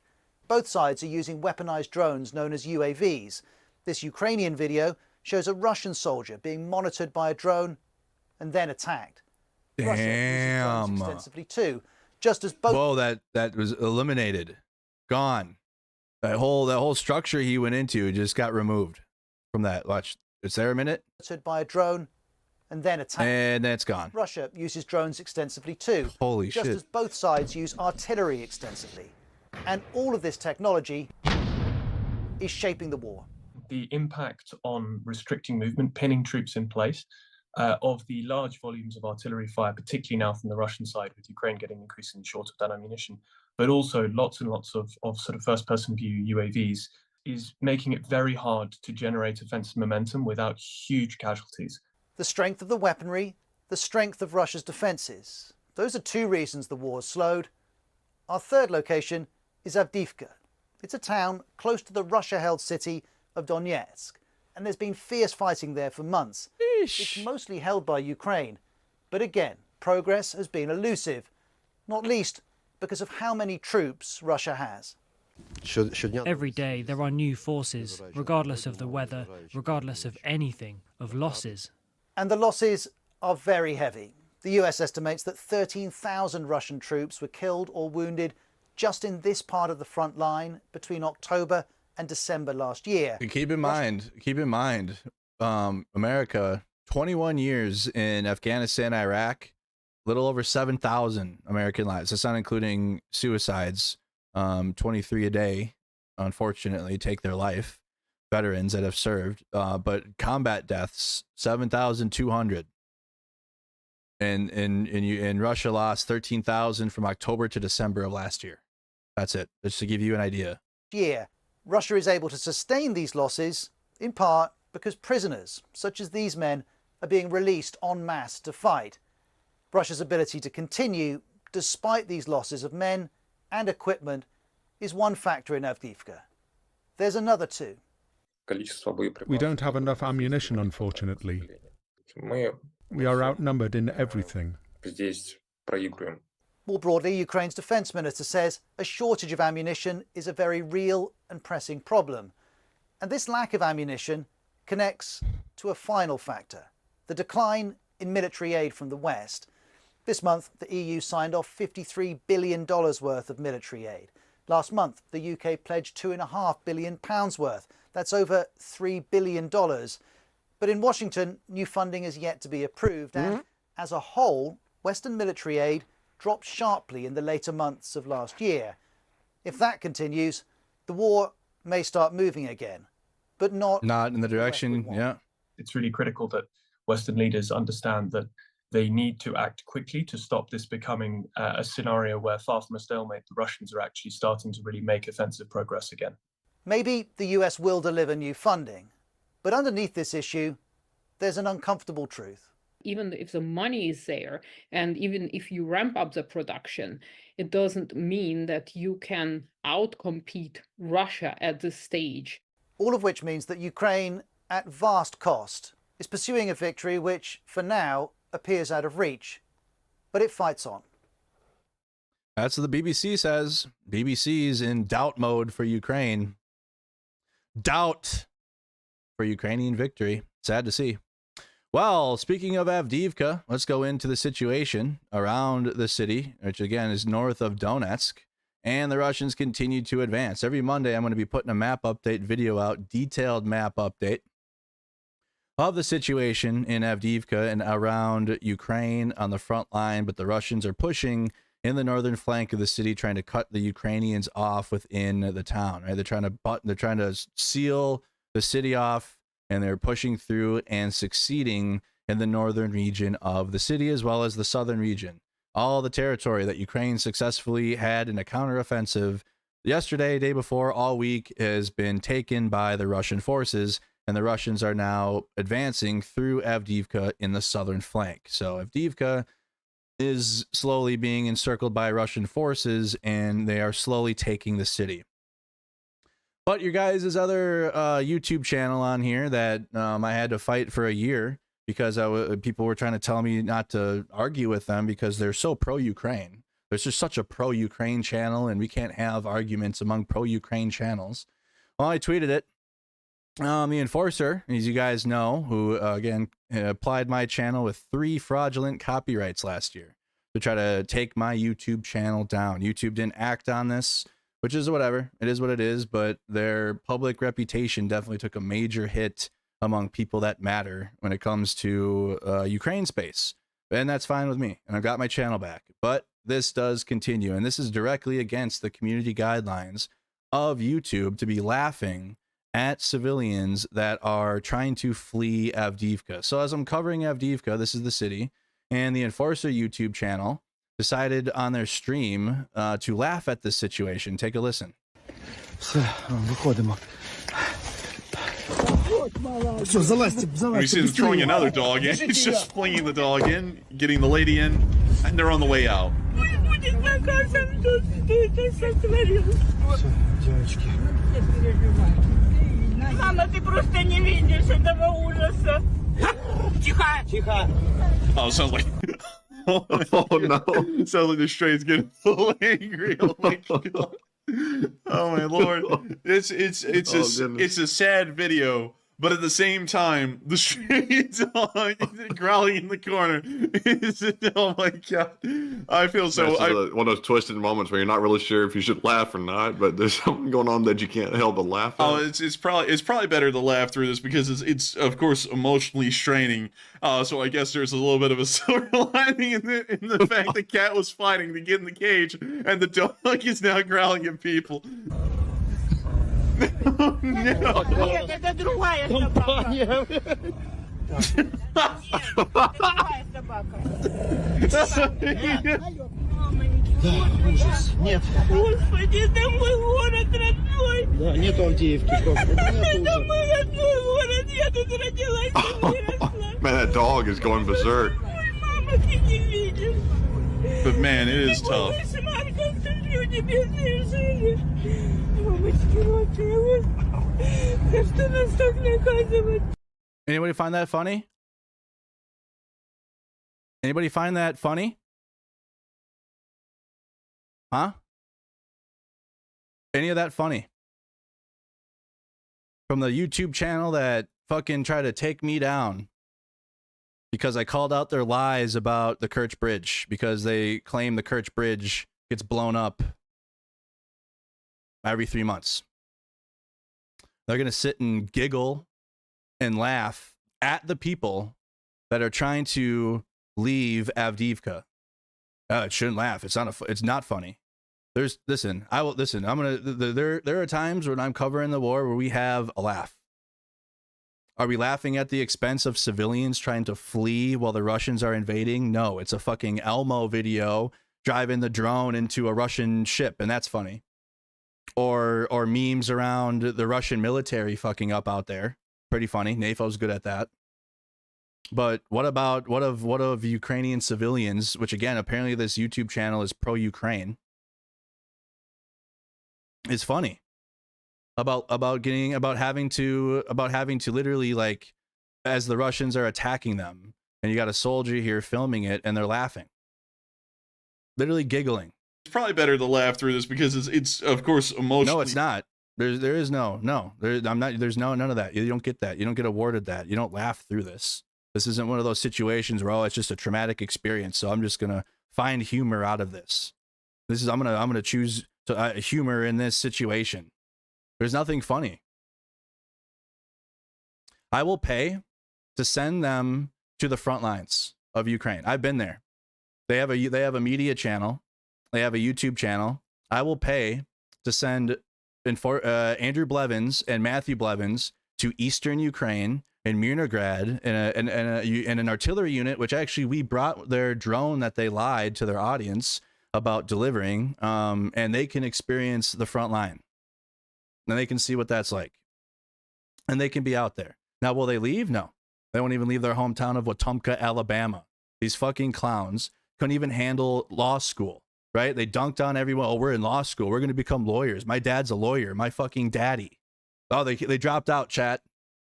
Both sides are using weaponized drones known as UAVs. This Ukrainian video shows a Russian soldier being monitored by a drone and then attacked. Damn. Russia uses drones extensively too, just as both. Whoa, that was eliminated, gone. That whole structure he went into just got removed from that. Watch, is there a minute? Monitored by a drone and then attacked. And that's gone. Russia uses drones extensively too. Holy shit. Just as both sides use artillery extensively. And all of this technology is shaping the war. The impact on restricting movement, pinning troops in place, of the large volumes of artillery fire, particularly now from the Russian side, with Ukraine getting increasingly short of that ammunition, but also lots and lots of sort of first-person view UAVs, is making it very hard to generate offensive momentum without huge casualties. The strength of the weaponry, the strength of Russia's defences. Those are two reasons the war has slowed. Our third location is Avdiivka. It's a town close to the Russia-held city of Donetsk, and there's been fierce fighting there for months. It's mostly held by Ukraine, but again, progress has been elusive, not least because of how many troops Russia has. Every day there are new forces, regardless of the weather, regardless of anything, of losses. And the losses are very heavy. The US estimates that 13,000 Russian troops were killed or wounded just in this part of the front line between October and December last year. Keep in mind, America, 21 years in Afghanistan, Iraq, little over 7,000 American lives. That's not including suicides. 23 a day, unfortunately, take their life. Veterans that have served, but combat deaths, 7,200. And Russia lost 13,000 from October to December of last year. That's it. Just to give you an idea. Yeah, Russia is able to sustain these losses in part because prisoners, such as these men, are being released en masse to fight. Russia's ability to continue, despite these losses of men and equipment, is one factor in Avdiivka. There's another too. We don't have enough ammunition, unfortunately. We are outnumbered in everything. More broadly, Ukraine's defense minister says a shortage of ammunition is a very real and pressing problem. And this lack of ammunition connects to a final factor, the decline in military aid from the West. This month, the EU signed off $53 billion worth of military aid. Last month, the UK pledged £2.5 billion worth. That's over $3 billion. But in Washington, new funding is yet to be approved. And as a whole, Western military aid dropped sharply in the later months of last year. If that continues, the war may start moving again, but not in the direction. Yeah. It's really critical that Western leaders understand that they need to act quickly to stop this becoming a scenario where, far from a stalemate, the Russians are actually starting to really make offensive progress again. Maybe the US will deliver new funding, but underneath this issue, there's an uncomfortable truth. Even if the money is there, and even if you ramp up the production, it doesn't mean that you can outcompete Russia at this stage. All of which means that Ukraine, at vast cost, is pursuing a victory which, for now, appears out of reach, but it fights on. That's what the BBC says. BBC's in doubt mode for Ukraine. Doubt for Ukrainian victory. Sad to see. Well, speaking of Avdiivka, let's go into the situation around the city, which again is north of Donetsk, and the Russians continue to advance. Every Monday, I'm going to be putting a map update video out, detailed map update of the situation in Avdiivka and around Ukraine on the front line, but the Russians are pushing in the northern flank of the city, trying to cut the Ukrainians off within the town. Right? They're trying to seal the city off, and they're pushing through and succeeding in the northern region of the city as well as the southern region. All the territory that Ukraine successfully had in a counteroffensive yesterday, day before, all week has been taken by the Russian forces. And the Russians are now advancing through Avdiivka in the southern flank. So Avdiivka is slowly being encircled by Russian forces, and they are slowly taking the city. But your guys' other YouTube channel on here that I had to fight for a year because people were trying to tell me not to argue with them because they're so pro-Ukraine. There's just such a pro-Ukraine channel, and we can't have arguments among pro-Ukraine channels. Well, I tweeted it. The enforcer, as you guys know, who again applied my channel with 3 fraudulent copyrights last year to try to take my YouTube channel down. YouTube didn't act on this, which is whatever. It is what it is, but their public reputation definitely took a major hit among people that matter when it comes to Ukraine space. And that's fine with me. And I've got my channel back. But this does continue. And this is directly against the community guidelines of YouTube to be laughing at civilians that are trying to flee Avdiivka. So as I'm covering Avdiivka, this is the city, and the Enforcer YouTube channel decided on their stream to laugh at this situation. Take a listen. We see him throwing another dog in. He's just flinging the dog in, getting the lady in, and they're on the way out. Мама, ты просто не видишь этого ужаса. Тихо! Тихо! Oh, sounds like... oh no. Sounds like the straight's getting a little angry. Oh my god. Oh my lord. It's a sad video, but at the same time, the stray dog growling in the corner. Oh my god. I feel so one of those twisted moments where you're not really sure if you should laugh or not, but there's something going on that you can't help but laugh at. Oh, it's probably better to laugh through this because it's of course emotionally straining. So I guess there's a little bit of a silver lining in the fact the cat was fighting to get in the cage and the dog is now growling at people. Oh, no. Нет, это другая собака. Нет, это другая собака. Ужас. Нет. Господи, это мой город родной. Да, нет Авдеевки. Это мой родной город. Я тут родилась и выросла. Man, that dog is going berserk. Мама, ты не видишь. But man, it is tough. Люди бедные жили. Мамочки, родные. За что нас так наказывать? Anybody find that funny? Anybody find that funny? Huh? Any of that funny? From the YouTube channel that fucking tried to take me down because I called out their lies about the Kerch Bridge, because they claim the Kerch Bridge gets blown up every 3 months. They're going to sit and giggle and laugh at the people that are trying to leave Avdiivka. It shouldn't laugh. It's not funny. There are times when I'm covering the war where we have a laugh. Are we laughing at the expense of civilians trying to flee while the Russians are invading? No, it's a fucking Elmo video driving the drone into a Russian ship, and that's funny. Or memes around the Russian military fucking up out there. Pretty funny. NAFO's good at that. But what of Ukrainian civilians, which again, apparently this YouTube channel is pro-Ukraine, is funny. About having to literally, like, as the Russians are attacking them, and you got a soldier here filming it and they're laughing. Literally giggling. It's probably better to laugh through this because it's of course emotionally. No, it's not. There's none of that. You don't get that. You don't get awarded that. You don't laugh through this. This isn't one of those situations where, oh, it's just a traumatic experience, so I'm just gonna find humor out of this. I'm gonna choose humor in this situation. There's nothing funny. I will pay to send them to the front lines of Ukraine. I've been there. They have a media channel. They have a YouTube channel. I will pay to send Andrew Blevins and Matthew Blevins to eastern Ukraine in Mirnograd in an artillery unit, which actually we brought their drone that they lied to their audience about delivering, and they can experience the front line. And they can see what that's like. And they can be out there. Now, will they leave? No. They won't even leave their hometown of Wetumpka, Alabama. These fucking clowns couldn't even handle law school, right? They dunked on everyone. Oh, we're in law school. We're going to become lawyers. My dad's a lawyer. My fucking daddy. Oh, they dropped out, chat.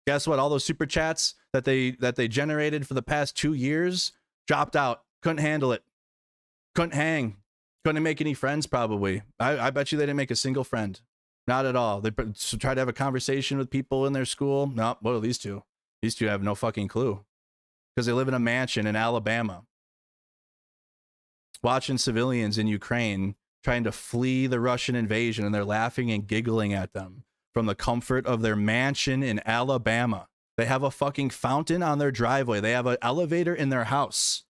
Guess what? All those super chats that they generated for the past 2 years dropped out. Couldn't handle it. Couldn't hang. Couldn't make any friends, probably. I bet you they didn't make a single friend. Not at all. They tried to have a conversation with people in their school. No, what are these two? These two have no fucking clue. Because they live in a mansion in Alabama. Watching civilians in Ukraine trying to flee the Russian invasion, and they're laughing and giggling at them from the comfort of their mansion in Alabama. They have a fucking fountain on their driveway. They have an elevator in their house.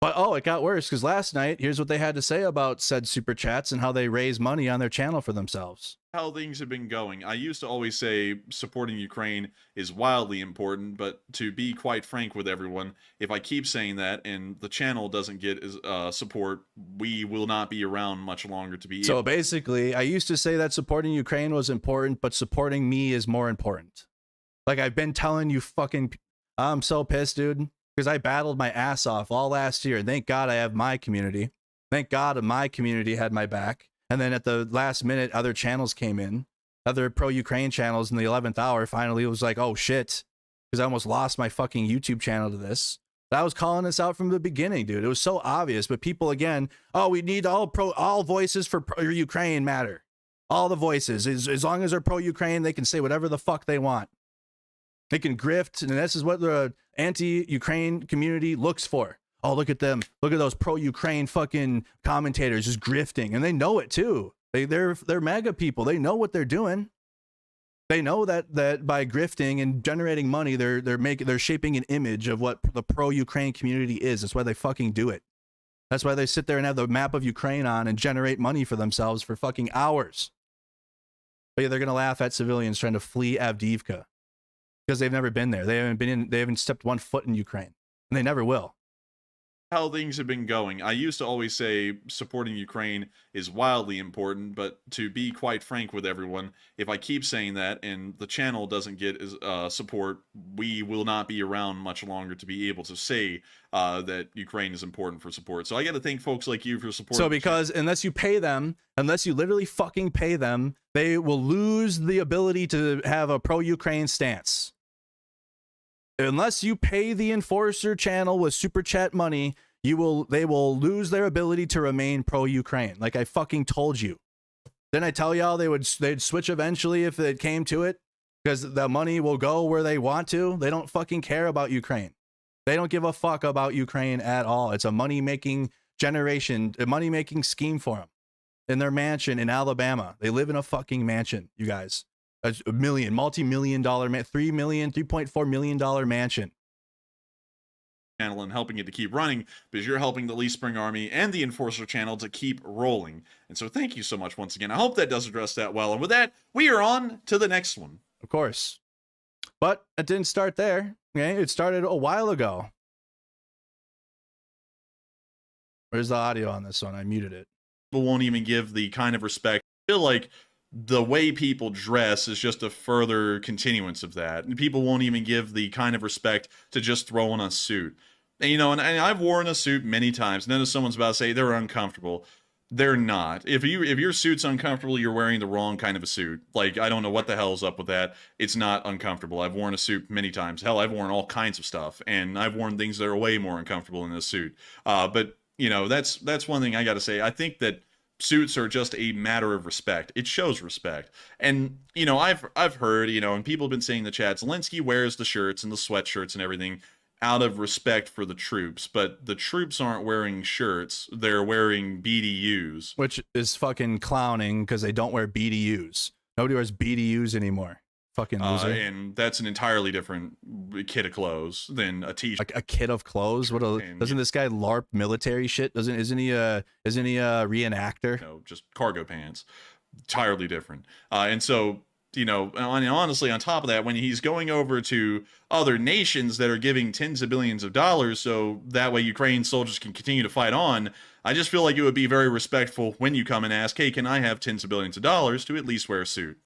But oh, it got worse because last night, here's what they had to say about said super chats and how they raise money on their channel for themselves. How things have been going. I used to always say supporting Ukraine is wildly important, but to be quite frank with everyone, if I keep saying that and the channel doesn't get support, we will not be around much longer to be So basically, I used to say that supporting Ukraine was important, but supporting me is more important. Like I've been telling you fucking, I'm so pissed, dude, because I battled my ass off all last year. Thank God I have my community. Thank God my community had my back. And then at the last minute, other channels came in, other pro-Ukraine channels in the 11th hour. Finally, it was like, oh shit, because I almost lost my fucking YouTube channel to this. But I was calling this out from the beginning, dude. It was so obvious. But people again, oh, we need all voices for Ukraine matter. All the voices, as long as they're pro-Ukraine, they can say whatever the fuck they want. They can grift, and this is what the anti-Ukraine community looks for. Oh, look at them. Look at those pro-Ukraine fucking commentators just grifting. And they know it too. They're MAGA people. They know what they're doing. They know that by grifting and generating money, they're shaping an image of what the pro-Ukraine community is. That's why they fucking do it. That's why they sit there and have the map of Ukraine on and generate money for themselves for fucking hours. But yeah, they're gonna laugh at civilians trying to flee Avdiivka because they've never been there. They haven't stepped one foot in Ukraine, and they never will. How things have been going. I used to always say supporting Ukraine is wildly important, but to be quite frank with everyone, if I keep saying that and the channel doesn't get support, we will not be around much longer to be able to say that Ukraine is important for support. So I got to thank folks like you for supporting. So because unless you pay them, unless you literally fucking pay them, they will lose the ability to have a pro-Ukraine stance. Unless you pay the Enforcer channel with super chat money, they will lose their ability to remain pro-Ukraine. Like I fucking told you. Didn't I tell y'all they'd switch eventually if it came to it? Because the money will go where they want to. They don't fucking care about Ukraine. They don't give a fuck about Ukraine at all. It's a money-making generation, a money-making scheme for them. In their mansion in Alabama. They live in a fucking mansion, you guys. A multi-million dollar, $3.4 million mansion. Channel and helping it to keep running because you're helping the Lee Spring Army and the Enforcer channel to keep rolling. And so thank you so much once again. I hope that does address that well. And with that, we are on to the next one. Of course. But it didn't start there. Okay, it started a while ago. Where's the audio on this one? I muted it. People won't even give the kind of respect. I feel like the way people dress is just a further continuance of that. And people won't even give the kind of respect to just throw on a suit. And, you know, and I've worn a suit many times. And then if someone's about to say they're uncomfortable, they're not. If your suit's uncomfortable, you're wearing the wrong kind of a suit. Like, I don't know what the hell's up with that. It's not uncomfortable. I've worn a suit many times. Hell, I've worn all kinds of stuff. And I've worn things that are way more uncomfortable in a suit. But, you know, that's one thing I got to say. I think that suits are just a matter of respect. It shows respect. And, you know, I've heard, you know, and people have been saying in the chat, Zelensky wears the shirts and the sweatshirts and everything out of respect for the troops, but the troops aren't wearing shirts. They're wearing BDUs. Which is fucking clowning because they don't wear BDUs. Nobody wears BDUs anymore. Fucking loser. And that's an entirely different kit of clothes than a t-shirt. A kit of clothes? Doesn't this guy LARP military shit? Isn't he a reenactor? No, just cargo pants. Entirely different. And so, you know, honestly, on top of that, when he's going over to other nations that are giving tens of billions of dollars so that way Ukraine soldiers can continue to fight on, I just feel like it would be very respectful when you come and ask, hey, can I have tens of billions of dollars to at least wear a suit?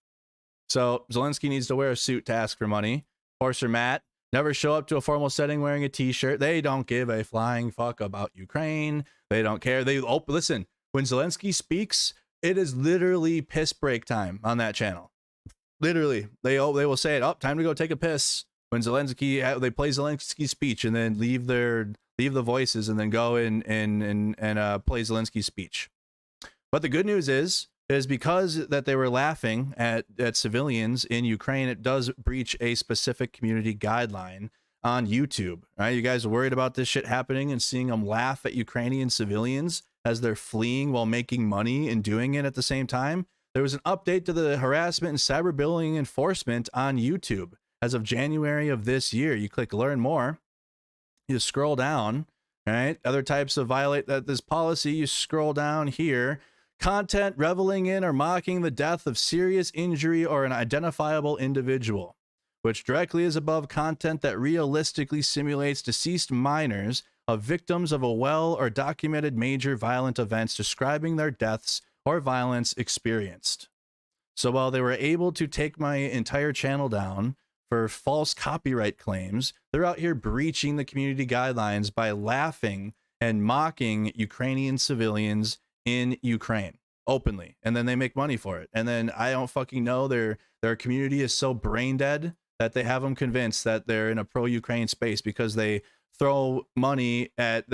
So Zelensky needs to wear a suit to ask for money. Horser Matt, never show up to a formal setting wearing a t-shirt. They don't give a flying fuck about Ukraine. They don't care. Listen, when Zelensky speaks, it is literally piss break time on that channel. Literally, they will say it. Oh, time to go take a piss. When they play Zelensky's speech and then leave the voices and then go and play Zelensky's speech. But the good news is because that they were laughing at civilians in Ukraine, it does breach a specific community guideline on YouTube. Right? You guys are worried about this shit happening and seeing them laugh at Ukrainian civilians as they're fleeing while making money and doing it at the same time. There was an update to the harassment and cyberbullying enforcement on YouTube as of January of this year. You click learn more, you scroll down, All right. Other types of violate this policy, you scroll down here. Content reveling in or mocking the death of serious injury or an identifiable individual, which directly is above content that realistically simulates deceased minors of victims of a well or documented major violent events describing their deaths or violence experienced. So while they were able to take my entire channel down for false copyright claims, they're out here breaching the community guidelines by laughing and mocking Ukrainian civilians in Ukraine openly, and then they make money for it. And then I don't fucking know, their community is so brain dead that they have them convinced that they're in a pro-Ukraine space because they throw money at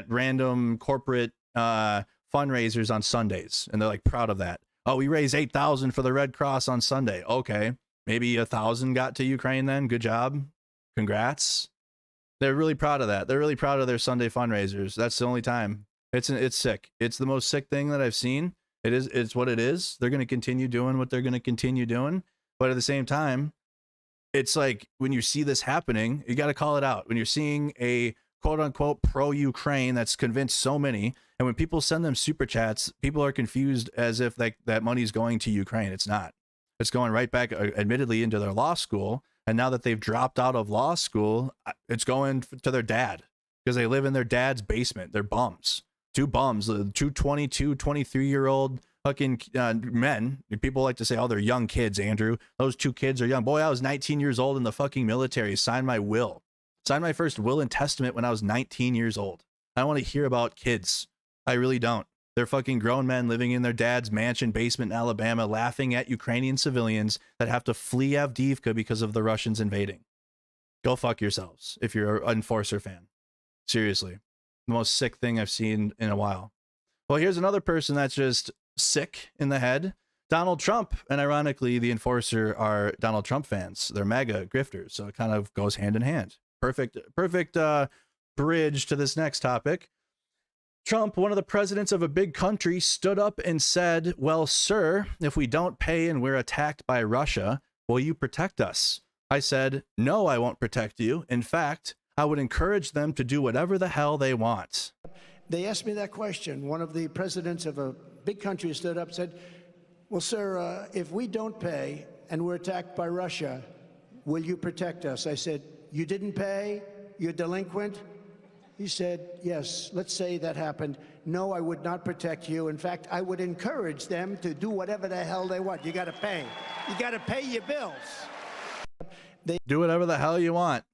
random corporate fundraisers on Sundays, and they're like proud of that. Oh, we raised 8,000 for the Red Cross on Sunday. Okay, maybe 1,000 got to Ukraine then. Good job, congrats. They're really proud of that. They're really proud of their Sunday fundraisers. That's the only time. It's sick. It's the most sick thing that I've seen. It's what it is. They're going to continue doing what they're going to continue doing, but at the same time, it's like when you see this happening, you got to call it out. When you're seeing a quote unquote pro-Ukraine that's convinced so many, and when people send them super chats, people are confused as if that money's going to Ukraine. It's not. It's going right back, admittedly, into their law school. And now that they've dropped out of law school, it's going to their dad because they live in their dad's basement. They're bums. Two bums, two 22, 23-year-old fucking men. People like to say, oh, they're young kids, Andrew. Those two kids are young. Boy, I was 19 years old in the fucking military. Signed my will. Signed my first will and testament when I was 19 years old. I don't want to hear about kids. I really don't. They're fucking grown men living in their dad's mansion basement in Alabama, laughing at Ukrainian civilians that have to flee Avdiivka because of the Russians invading. Go fuck yourselves if you're an Enforcer fan. Seriously. The most sick thing I've seen in a while. Well, here's another person that's just sick in the head. Donald Trump. And ironically, the Enforcer are Donald Trump fans. They're MAGA grifters. So it kind of goes hand in hand. Perfect bridge to this next topic. Trump, one of the presidents of a big country, stood up and said, well, sir, if we don't pay and we're attacked by Russia, will you protect us? I said, no, I won't protect you. In fact, I would encourage them to do whatever the hell they want. They asked me that question. One of the presidents of a big country stood up and said, well, sir, if we don't pay and we're attacked by Russia, will you protect us? I said, you didn't pay? You're delinquent? He said, yes, let's say that happened. No, I would not protect you. In fact, I would encourage them to do whatever the hell they want. You got to pay. You got to pay your bills. Do whatever the hell you want.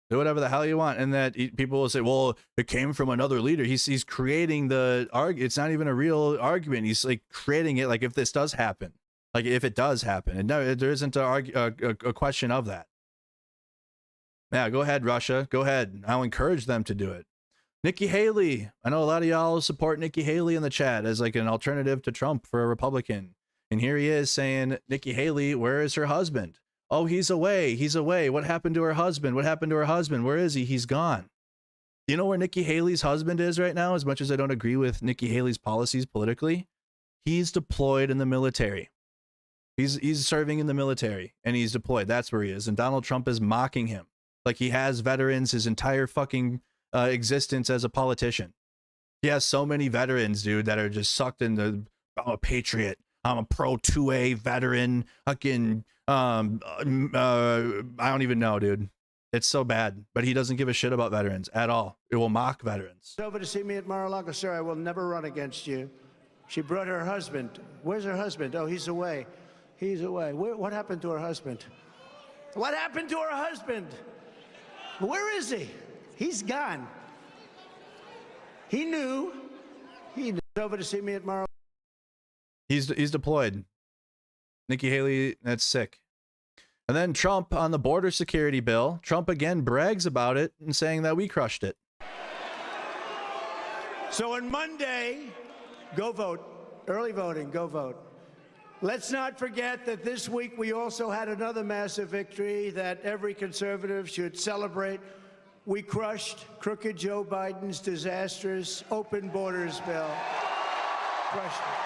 Do whatever the hell you want. And that people will say, well, it came from another leader. He's creating the argument. It's not even a real argument. He's like creating it like if this does happen. Like if it does happen. And no, there isn't a question of that. Yeah, go ahead, Russia. Go ahead. I'll encourage them to do it. Nikki Haley. I know a lot of y'all support Nikki Haley in the chat as like an alternative to Trump for a Republican. And here he is saying, Nikki Haley, where is her husband? Oh, he's away. He's away. What happened to her husband? What happened to her husband? Where is he? He's gone. You know where Nikki Haley's husband is right now? As much as I don't agree with Nikki Haley's policies politically, he's deployed in the military. He's serving in the military and he's deployed. That's where he is. And Donald Trump is mocking him. Like he has veterans his entire fucking existence as a politician. He has so many veterans, dude, that are just sucked into, I'm a patriot. I'm a pro 2A veteran. Fucking, I don't even know, dude. It's so bad, but he doesn't give a shit about veterans at all. It will mock veterans. Over to see me at Mar-a-Lago, sir. I will never run against you. She brought her husband. Where's her husband? Oh, he's away. He's away. What happened to her husband? What happened to her husband? Where is he? He's gone. He knew. He knew. Over to see me at Mar-a-Lago. He's deployed. Nikki Haley, that's sick. And then Trump on the border security bill. Trump again brags about it and saying that we crushed it. So on Monday, go vote. Early voting, go vote. Let's not forget that this week we also had another massive victory that every conservative should celebrate. We crushed crooked Joe Biden's disastrous open borders bill. Crushed it.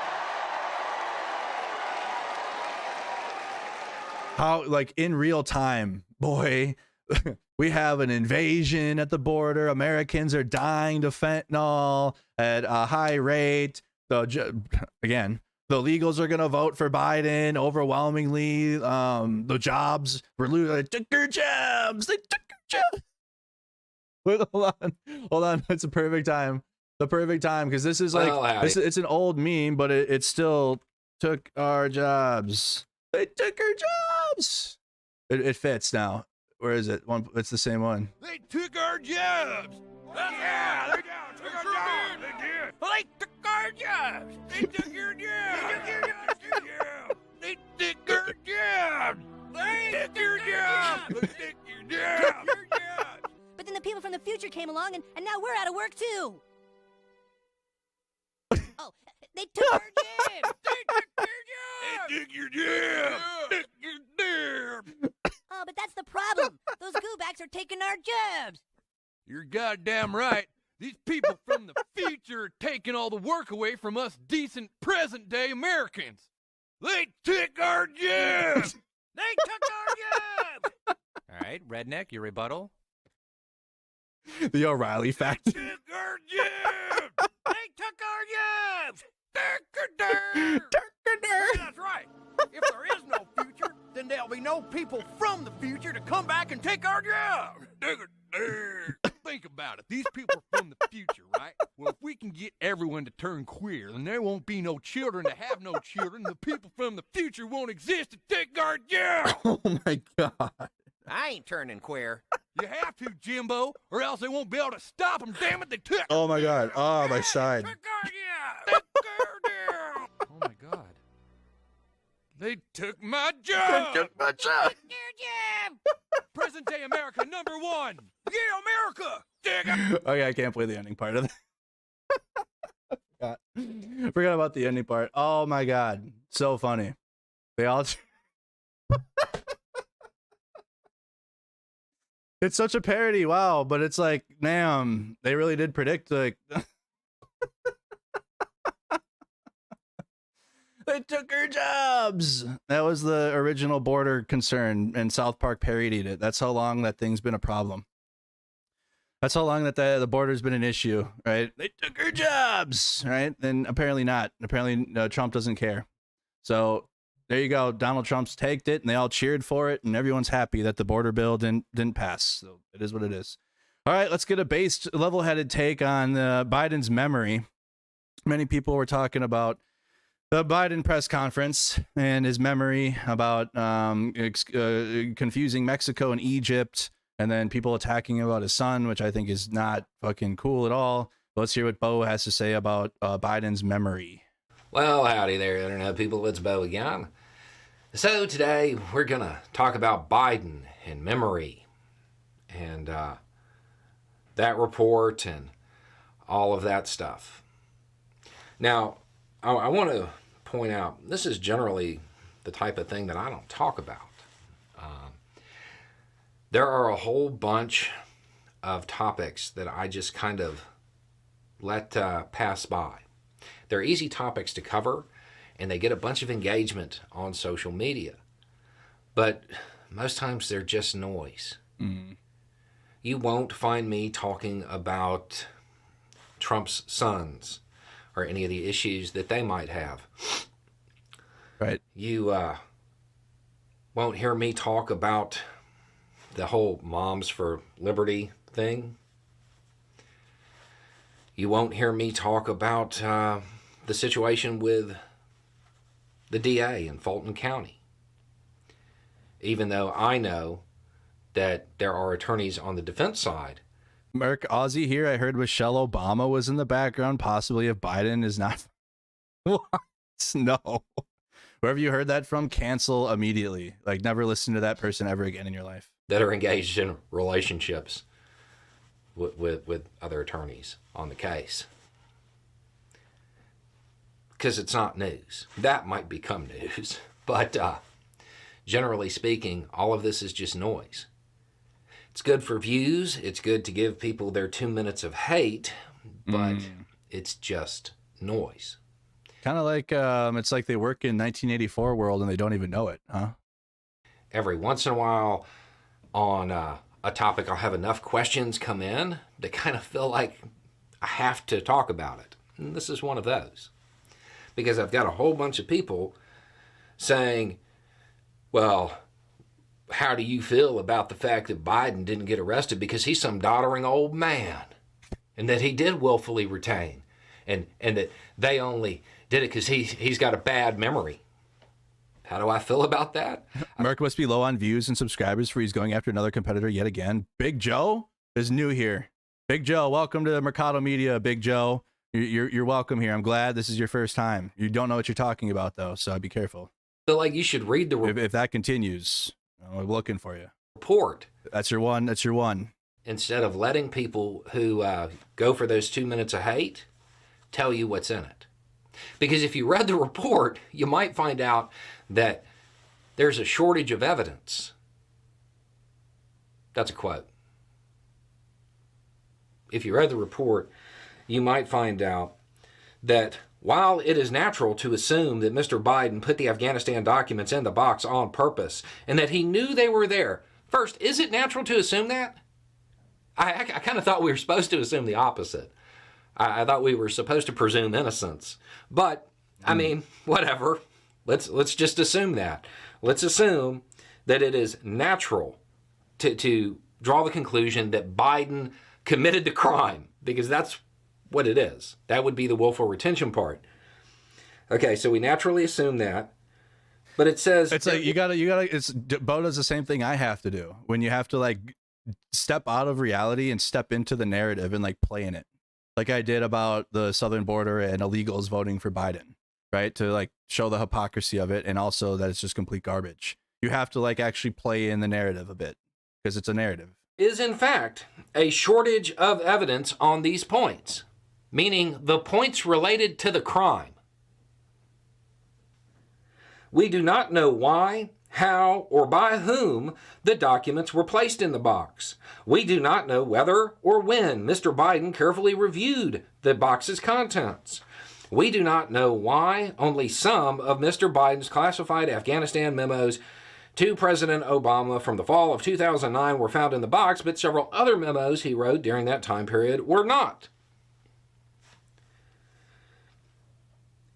How, like in real time, boy, we have an invasion at the border. Americans are dying to fentanyl at a high rate. Again, the illegals are going to vote for Biden overwhelmingly. The jobs were losing. They took your jobs. They took your jobs. Wait, hold on. It's a perfect time. The perfect time, because this is like it's an old meme, but it still took our jobs. They took our jobs. It fits now. Where is it? It's the same one. They took our jobs. Yeah, they took our jobs. They did. They took our jobs. They took your jobs. They took our jobs. They took your jobs. They took your jobs. But then the people from the future came along, and now we're out of work too. Oh, they took our jobs. They took your jobs. They took your jobs. They took your jobs. Oh, but that's the problem. Those goobacks are taking our jobs. You're goddamn right. These people from the future are taking all the work away from us decent present-day Americans. They took our jobs. They took our jobs. All right, redneck, your rebuttal. The O'Reilly fact. They took our jobs. They took our jobs. That's right. If there is no future, then there'll be no people from the future to come back and take our jobs. Think about it. These people are from the future, right? Well, if we can get everyone to turn queer, then there won't be no children to have no children. The people from the future won't exist to take our jobs. Oh my God. I ain't turning queer. You have to, Jimbo, or else they won't be able to stop them. Damn it, they took. Oh my God. Oh, my side. They took our jobs. Oh my God. They took my job. They took my job. Present day America #1. Yeah, America. Okay, I can't play the ending part of that. Forgot about the ending part. Oh my God. So funny. They all. It's such a parody. Wow. But it's like, damn, they really did predict like. They took our jobs. That was the original border concern, and South Park parodied it. That's how long that thing's been a problem. That's how long that the border's been an issue, right? They took our jobs, right? And apparently not. Apparently Trump doesn't care. So there you go. Donald Trump's taked it, and they all cheered for it, and everyone's happy that the border bill didn't pass. So it is what it is. All right, let's get a based, level-headed take on Biden's memory. Many people were talking about the Biden press conference and his memory about confusing Mexico and Egypt, and then people attacking about his son, which I think is not fucking cool at all. Let's hear what Bo has to say about Biden's memory. Well, howdy there, Internet people. It's Bo again. So today we're going to talk about Biden and memory and that report and all of that stuff. Now, I want to point out, this is generally the type of thing that I don't talk about. There are a whole bunch of topics that I just kind of let pass by. They're easy topics to cover, and they get a bunch of engagement on social media. But most times they're just noise. Mm-hmm. You won't find me talking about Trump's sons or any of the issues that they might have. Right. You won't hear me talk about the whole Moms for Liberty thing. You won't hear me talk about the situation with the DA in Fulton County. Even though I know that there are attorneys on the defense side. Merc Aussie here. I heard Michelle Obama was in the background, possibly if Biden is not. What? No. Wherever you heard that from, cancel immediately. Like, never listen to that person ever again in your life. That are engaged in relationships with other attorneys on the case. Because it's not news. That might become news. But generally speaking, all of this is just noise. It's good for views. It's good to give people their 2 minutes of hate, but it's just noise. Kind of like it's like they work in 1984 world and they don't even know it, huh? Every once in a while on a a topic, I'll have enough questions come in to kind of feel like I have to talk about it. And this is one of those. Because I've got a whole bunch of people saying, well, how do you feel about the fact that Biden didn't get arrested because he's some doddering old man and that he did willfully retain and that they only did it because he's got a bad memory? How do I feel about that? Merck must be low on views and subscribers for he's going after another competitor yet again. Big Joe is new here. Big Joe, welcome to Mercado Media, Big Joe. You're welcome here. I'm glad this is your first time. You don't know what you're talking about, though, so be careful. I feel like you should read the if that continues, we're looking for you. Report. That's your one. That's your one. Instead of letting people who go for those 2 minutes of hate tell you what's in it. Because if you read the report, you might find out that there's a shortage of evidence. That's a quote. If you read the report, you might find out that while it is natural to assume that Mr. Biden put the Afghanistan documents in the box on purpose and that he knew they were there. First, is it natural to assume that? I kind of thought we were supposed to assume the opposite. I thought we were supposed to presume innocence. But, I mean, whatever. Let's just assume that. Let's assume that it is natural to draw the conclusion that Biden committed the crime, because that's what it is. That would be the willful retention part. Okay, so we naturally assume that, but it says it's like you gotta. It's Bo does the same thing I have to do when you have to like step out of reality and step into the narrative and like play in it, like I did about the southern border and illegals voting for Biden, right? To like show the hypocrisy of it and also that it's just complete garbage. You have to like actually play in the narrative a bit because it's a narrative. Is in fact a shortage of evidence on these points, meaning the points related to the crime. We do not know why, how, or by whom the documents were placed in the box. We do not know whether or when Mr. Biden carefully reviewed the box's contents. We do not know why only some of Mr. Biden's classified Afghanistan memos to President Obama from the fall of 2009 were found in the box, but several other memos he wrote during that time period were not.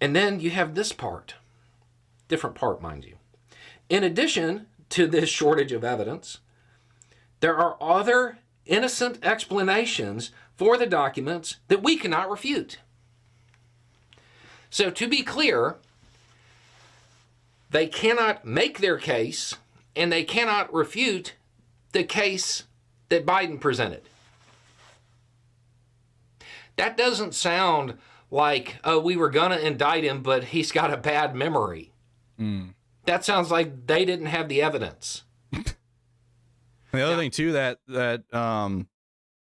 And then you have this part. Different part, mind you. In addition to this shortage of evidence, there are other innocent explanations for the documents that we cannot refute. So to be clear, they cannot make their case and they cannot refute the case that Biden presented. That doesn't sound like, oh, we were going to indict him, but he's got a bad memory. That sounds like they didn't have the evidence. The other thing too that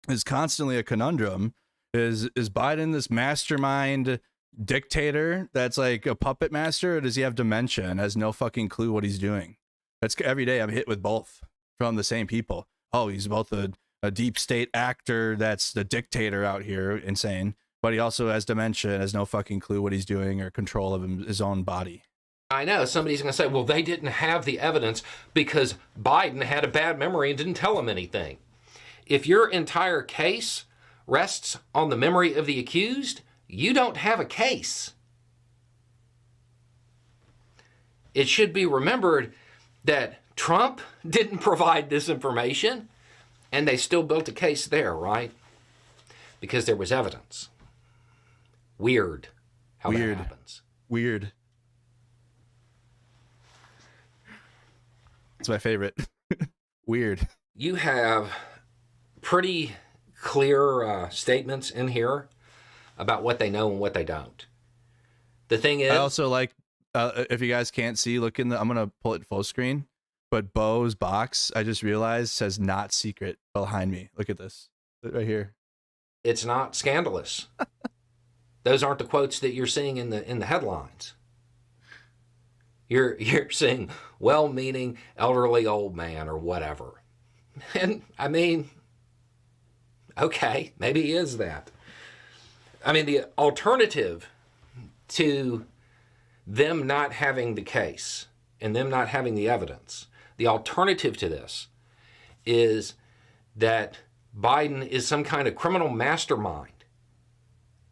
is constantly a conundrum is Biden this mastermind dictator that's like a puppet master, or does he have dementia and has no fucking clue what he's doing? That's every day I'm hit with both from the same people. Oh, he's both a deep state actor that's the dictator out here, insane, but he also has dementia and has no fucking clue what he's doing or control of his own body. I know somebody's going to say, well, they didn't have the evidence because Biden had a bad memory and didn't tell him anything. If your entire case rests on the memory of the accused, you don't have a case. It should be remembered that Trump didn't provide this information and they still built a case there, right? Because there was evidence. Weird how that happens. Weird. It's my favorite. Weird. You have pretty clear statements in here about what they know and what they don't. The thing is, I also like, if you guys can't see, look in the, I'm going to pull it full screen, but Bo's box, I just realized, says not secret behind me. Look at this right here. It's not scandalous. Those aren't the quotes that you're seeing in the headlines. You're seeing well-meaning elderly old man or whatever. And I mean, okay, maybe he is that. I mean, the alternative to them not having the case and them not having the evidence, the alternative to this is that Biden is some kind of criminal mastermind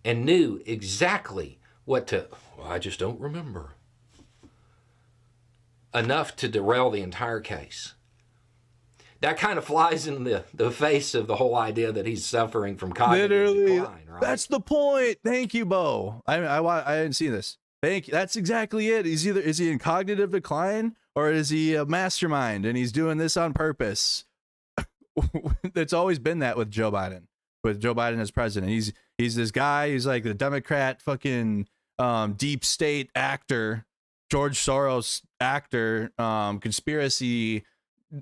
and knew exactly what to, well, I just don't remember, enough to derail the entire case. That kind of flies in the face of the whole idea that he's suffering from cognitive decline, right? That's the point. Thank you, Bo. I didn't see this. Thank you. That's exactly it. Is he in cognitive decline or is he a mastermind and he's doing this on purpose? It's always been that with Joe Biden. With Joe Biden as president, he's this guy who's like the Democrat fucking deep state actor, George Soros actor, conspiracy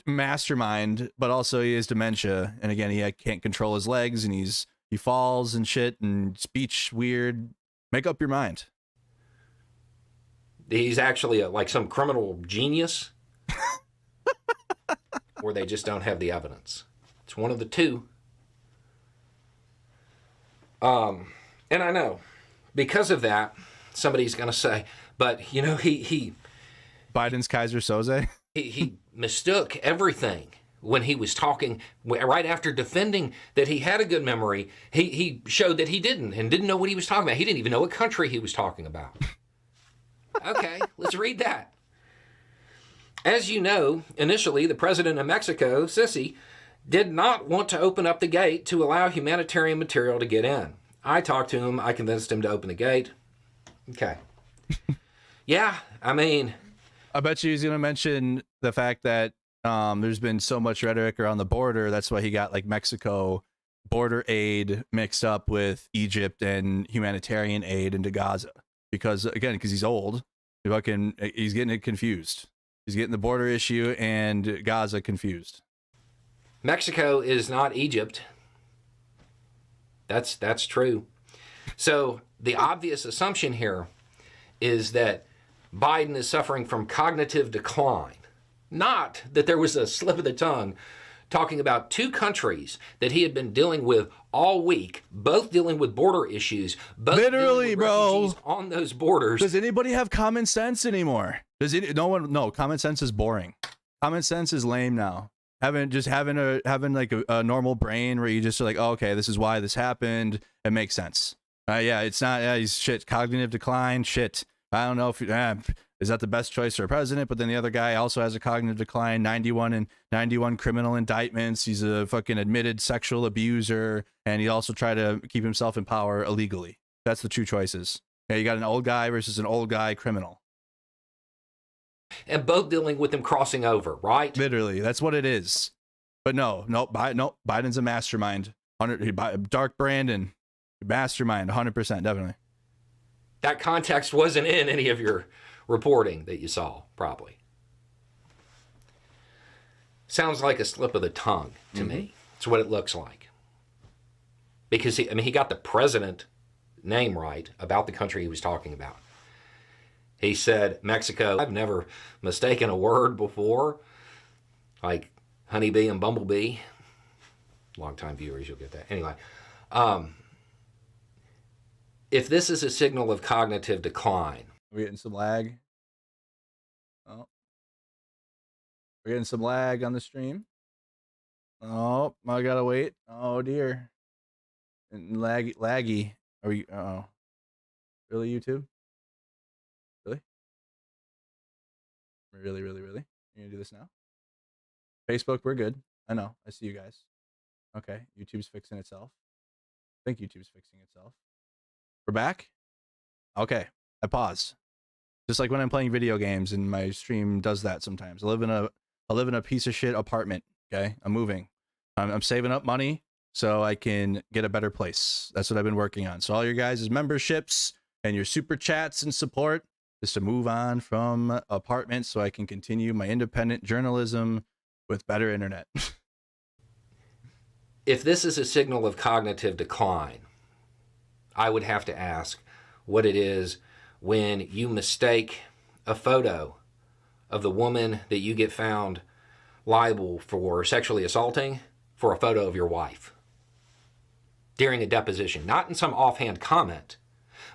mastermind, but also he has dementia, and again he can't control his legs, and he falls and shit, and speech weird. Make up your mind. He's actually like some criminal genius, or they just don't have the evidence. It's one of the two. And I know because of that, somebody's going to say, but you know, he Biden's Kaiser Soze. He mistook everything when he was talking right after defending that he had a good memory. He showed that he didn't and didn't know what he was talking about. He didn't even know what country he was talking about. Okay, let's read that. As you know, initially, the president of Mexico, Sisi, did not want to open up the gate to allow humanitarian material to get in. I talked to him. I convinced him to open the gate. Okay. Yeah, I mean, I bet you he's going to mention the fact that there's been so much rhetoric around the border. That's why he got like Mexico border aid mixed up with Egypt and humanitarian aid into Gaza. Because he's old, he's getting it confused. He's getting the border issue and Gaza confused. Mexico is not Egypt. That's true. So the obvious assumption here is that Biden is suffering from cognitive decline. Not that there was a slip of the tongue talking about two countries that he had been dealing with all week, both dealing with border issues, both literally, bro, on those borders. Does anybody have common sense anymore? No, common sense is boring. Common sense is lame now. Having like a normal brain where you just are like, oh, okay, this is why this happened. It makes sense. Yeah, it's not shit. Cognitive decline, shit. I don't know if is that the best choice for a president, but then the other guy also has a cognitive decline, 91 criminal indictments. He's a fucking admitted sexual abuser, and he also tried to keep himself in power illegally. That's the two choices. Yeah, you got an old guy versus an old guy criminal. And both dealing with him crossing over, right? Literally, that's what it is. But no, Biden's a mastermind. Dark Brandon, mastermind, 100%, definitely. That context wasn't in any of your reporting that you saw, probably. Sounds like a slip of the tongue to me. It's what it looks like. Because he got the president name right about the country he was talking about. He said, Mexico. I've never mistaken a word before, like honeybee and bumblebee. Longtime viewers, you'll get that. Anyway, if this is a signal of cognitive decline. We're getting some lag. Oh. We're getting some lag on the stream. Oh, I gotta wait. Oh dear. And laggy. Are we really, YouTube? Really? You're gonna do this now? Facebook, we're good. I know. I see you guys. Okay. YouTube's fixing itself. I think YouTube's fixing itself. We're back? Okay. I paused. Just like when I'm playing video games and my stream does that sometimes. I live in a piece of shit apartment. Okay. I'm moving. I'm saving up money so I can get a better place. That's what I've been working on. So all your guys' memberships and your super chats and support is to move on from apartments so I can continue my independent journalism with better internet. If this is a signal of cognitive decline, I would have to ask what it is when you mistake a photo of the woman that you get found liable for sexually assaulting for a photo of your wife during a deposition, not in some offhand comment,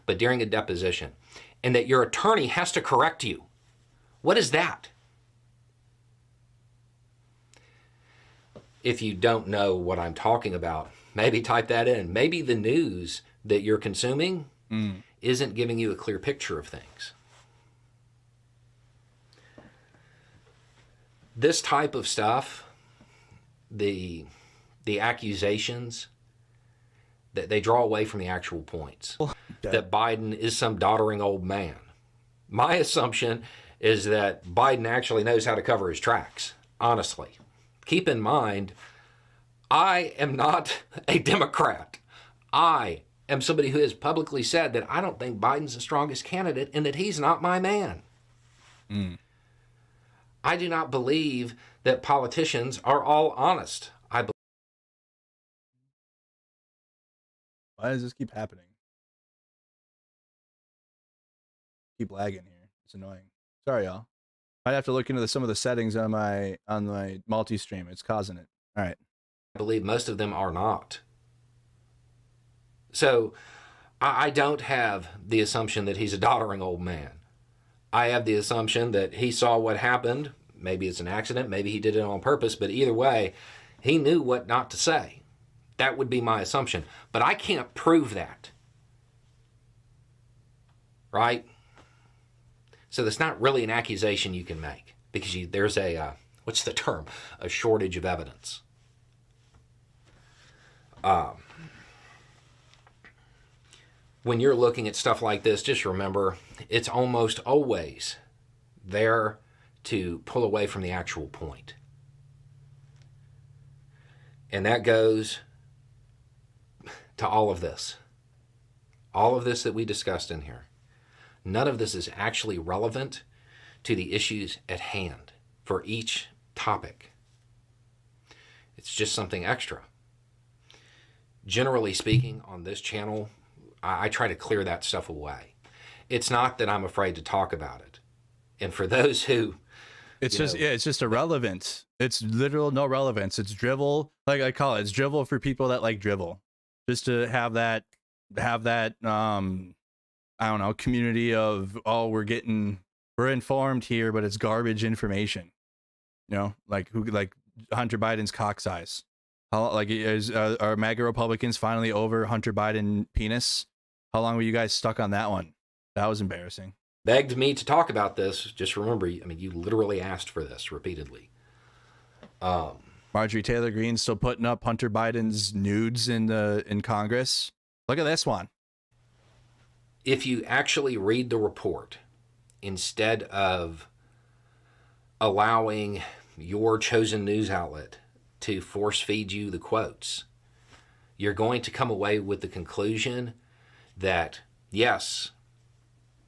but during a deposition, and that your attorney has to correct you. What is that? if you don't know what I'm talking about, maybe type that in. Maybe the news that you're consuming isn't giving you a clear picture of things. This type of stuff, the accusations, that they draw away from the actual points. That Biden is some doddering old man. My assumption is that Biden actually knows how to cover his tracks, honestly. Keep in mind, I am not a Democrat. I am somebody who has publicly said that I don't think Biden's the strongest candidate and that he's not my man. I do not believe that politicians are all honest. Why does this keep happening? Keep lagging here. It's annoying. Sorry, y'all. I'd have to look into some of the settings on my multi-stream. It's causing it. All right. I believe most of them are not. So I don't have the assumption that he's a doddering old man. I have the assumption that he saw what happened. Maybe it's an accident. Maybe he did it on purpose. But either way, he knew what not to say. That would be my assumption. But I can't prove that. Right? So that's not really an accusation you can make. Because there's a, what's the term? A shortage of evidence. When you're looking at stuff like this, just remember, it's almost always there to pull away from the actual point. And that goes to all of this. All of this that we discussed in here. None of this is actually relevant to the issues at hand for each topic. It's just something extra. Generally speaking, on this channel, I try to clear that stuff away. It's not that I'm afraid to talk about it. And for those who... It's just irrelevant. It's literal no relevance. It's drivel, like I call it. It's drivel for people that like drivel. Just to have that I don't know, community of, oh, we're informed here, but it's garbage information. You know, like Hunter Biden's cock size. How, like, are MAGA Republicans finally over Hunter Biden penis? How long were you guys stuck on that one? That was embarrassing. Begged me to talk about this. Just remember, I mean, you literally asked for this repeatedly. Marjorie Taylor Greene still putting up Hunter Biden's nudes in Congress. Look at this one. If you actually read the report, instead of allowing your chosen news outlet to force feed you the quotes, you're going to come away with the conclusion that, yes,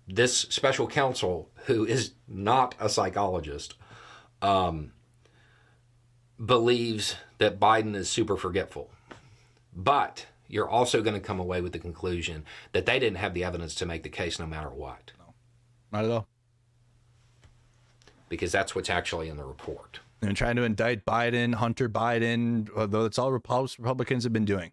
this special counsel, who is not a psychologist, believes that Biden is super forgetful. But you're also going to come away with the conclusion that they didn't have the evidence to make the case no matter what. No, not at all. Because that's what's actually in the report. They're trying to indict Biden, Hunter Biden, although that's all Republicans have been doing.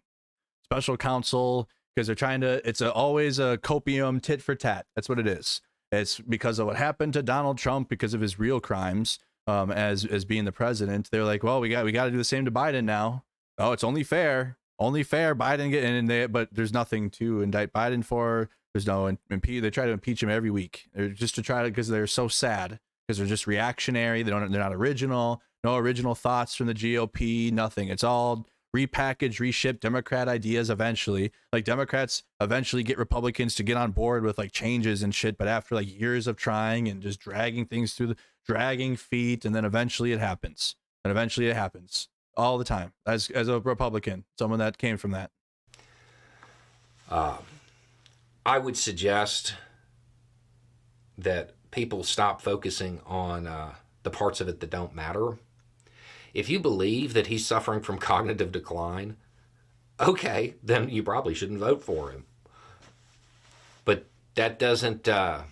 Special counsel, because they're trying to, it's always a copium tit for tat. That's what it is. It's because of what happened to Donald Trump, because of his real crimes as being the president. They're like, well, we got to do the same to Biden now. Oh, it's only fair. Only fair. Biden but there's nothing to indict Biden for. There's no they try to impeach him every week. They're just to try to, because they're so sad, because they're just reactionary. They're not original. No original thoughts from the GOP. Nothing. It's all repackaged, reshipped Democrat ideas eventually. Like, Democrats eventually get Republicans to get on board with like changes and shit, but after like years of trying and just dragging things through dragging feet, and then eventually it happens. And eventually it happens all the time. As a Republican, someone that came from that. I would suggest that people stop focusing on the parts of it that don't matter. If you believe that he's suffering from cognitive decline, okay, then you probably shouldn't vote for him. But that doesn't... the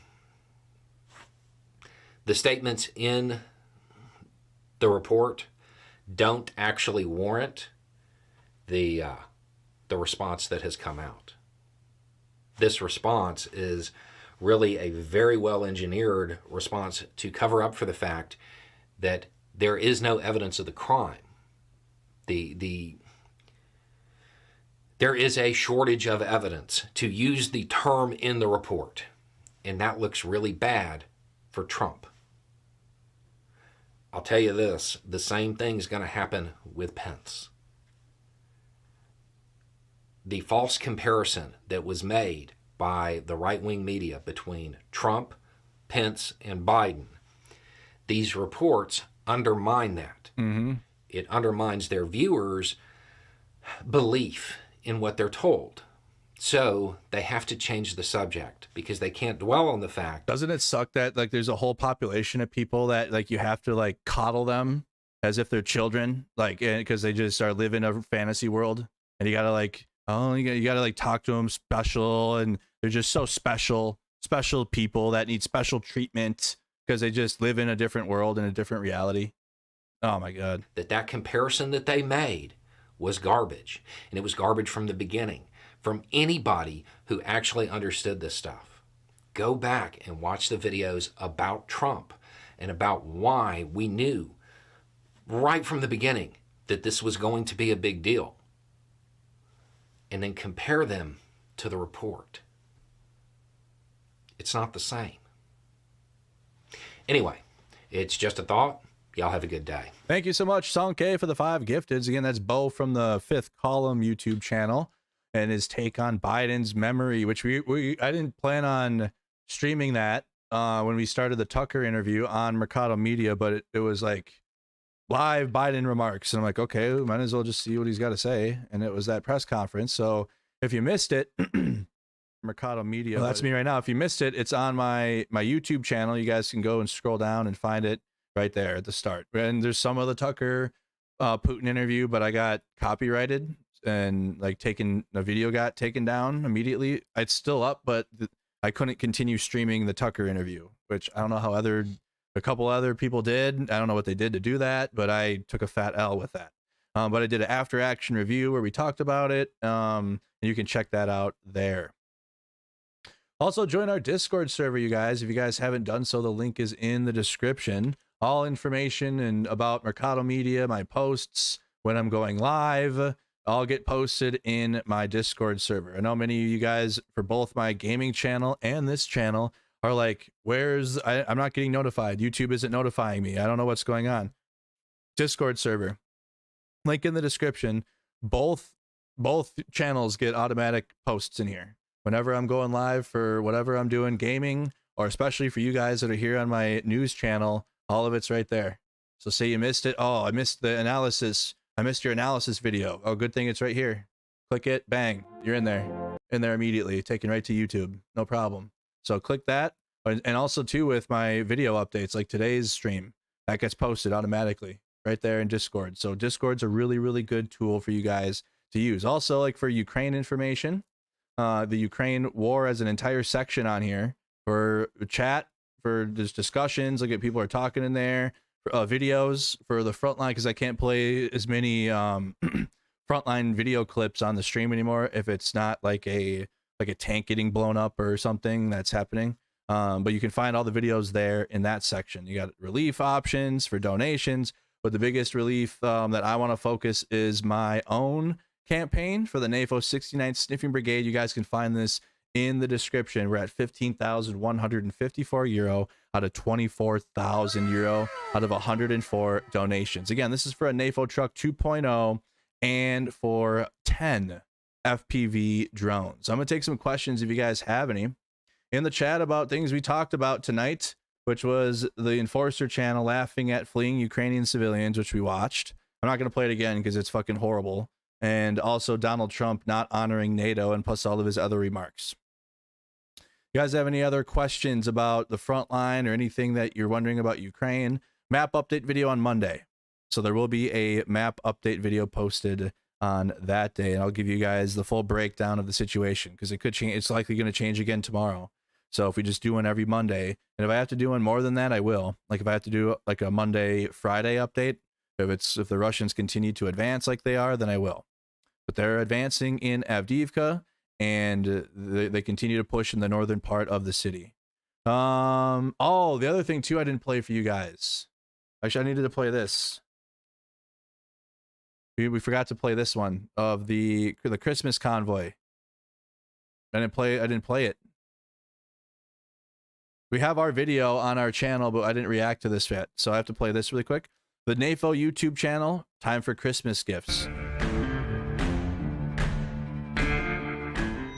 statements in the report don't actually warrant the response that has come out. This response is really a very well-engineered response to cover up for the fact that there is no evidence of the crime. There is a shortage of evidence, to use the term in the report, and that looks really bad for Trump. I'll tell you this, the same thing is going to happen with Pence. The false comparison that was made by the right-wing media between Trump, Pence, and Biden, these reports undermine that. Mm-hmm. It undermines their viewers' belief in what they're told. So they have to change the subject because they can't dwell on the fact. Doesn't it suck that like there's a whole population of people that like you have to like coddle them as if they're children, like because they just are living a fantasy world, and you gotta like, oh, you gotta like talk to them special, and they're just so special people that need special treatment because they just live in a different world, in a different reality. Oh my God. That comparison that they made was garbage, and it was garbage from the beginning, from anybody who actually understood this stuff. Go back and watch the videos about Trump and about why we knew right from the beginning that this was going to be a big deal, and then compare them to the report. It's not the same. Anyway, it's just a thought. Y'all have a good day. Thank you so much, Song K, for the 5 gifteds. Again, that's Bo from the Fifth Column YouTube channel, and his take on Biden's memory, which I didn't plan on streaming that when we started the Tucker interview on Mercado Media, but it was like live Biden remarks, and I'm like, okay, we might as well just see what he's got to say. And it was that press conference. So if you missed it, Mercado Media, well, that's me right now. If you missed it, it's on my YouTube channel. You guys can go and scroll down and find it right there at the start. And there's some of the Tucker Putin interview, but I got copyrighted, and like the video got taken down immediately. It's still up, but I couldn't continue streaming the Tucker interview, which I don't know how a couple other people did. I don't know what they did to do that, but I took a fat L with that. But I did an after action review where we talked about it. And you can check that out there. Also, join our Discord server, you guys. If you guys haven't done so, the link is in the description. All information and about Mercado Media, my posts, when I'm going live, all get posted in my Discord server. I know many of you guys, for both my gaming channel and this channel, are like, I'm not getting notified. YouTube isn't notifying me. I don't know what's going on. Discord server. Link in the description. Both channels get automatic posts in here. Whenever I'm going live for whatever I'm doing, gaming, or especially for you guys that are here on my news channel, all of it's right there. So say you missed it. Oh, I missed the analysis. I missed your analysis video. Oh, good thing it's right here. Click it, bang, you're in there immediately, taken right to YouTube. No problem. So click that. And also too, with my video updates, like today's stream, that gets posted automatically right there in Discord. So Discord's a really, really good tool for you guys to use. Also, like for Ukraine information, the Ukraine war has an entire section on here for chat, for just discussions, like if people are talking in there, videos for the Frontline, because I can't play as many Frontline video clips on the stream anymore if it's not like a tank getting blown up or something that's happening. But you can find all the videos there in that section. You got relief options for donations, but the biggest relief that I want to focus is my own campaign for the NAFO 69th Sniffing Brigade. You guys can find this in the description. We're at 15,154 euro out of 24,000 euro out of 104 donations. Again, this is for a NAFO truck 2.0 and for 10 FPV drones. I'm going to take some questions if you guys have any in the chat about things we talked about tonight, which was the Enforcer channel laughing at fleeing Ukrainian civilians, which we watched. I'm not going to play it again because it's fucking horrible. And also Donald Trump not honoring NATO, and plus all of his other remarks. You guys have any other questions about the front line or anything that you're wondering about Ukraine? Map update video on Monday. So there will be a map update video posted on that day, and I'll give you guys the full breakdown of the situation because it could change. It's likely going to change again tomorrow. So if we just do one every Monday, and if I have to do one more than that, I will. Like if I have to do like a Monday, Friday update, if the Russians continue to advance like they are, then I will. But they're advancing in Avdiivka, and they continue to push in the northern part of the city. Oh, the other thing too, I didn't play for you guys. Actually, I needed to play this. We forgot to play this one of the Christmas convoy. I didn't play it. We have our video on our channel, but I didn't react to this yet, so I have to play this really quick. The NAFO YouTube channel, time for Christmas gifts.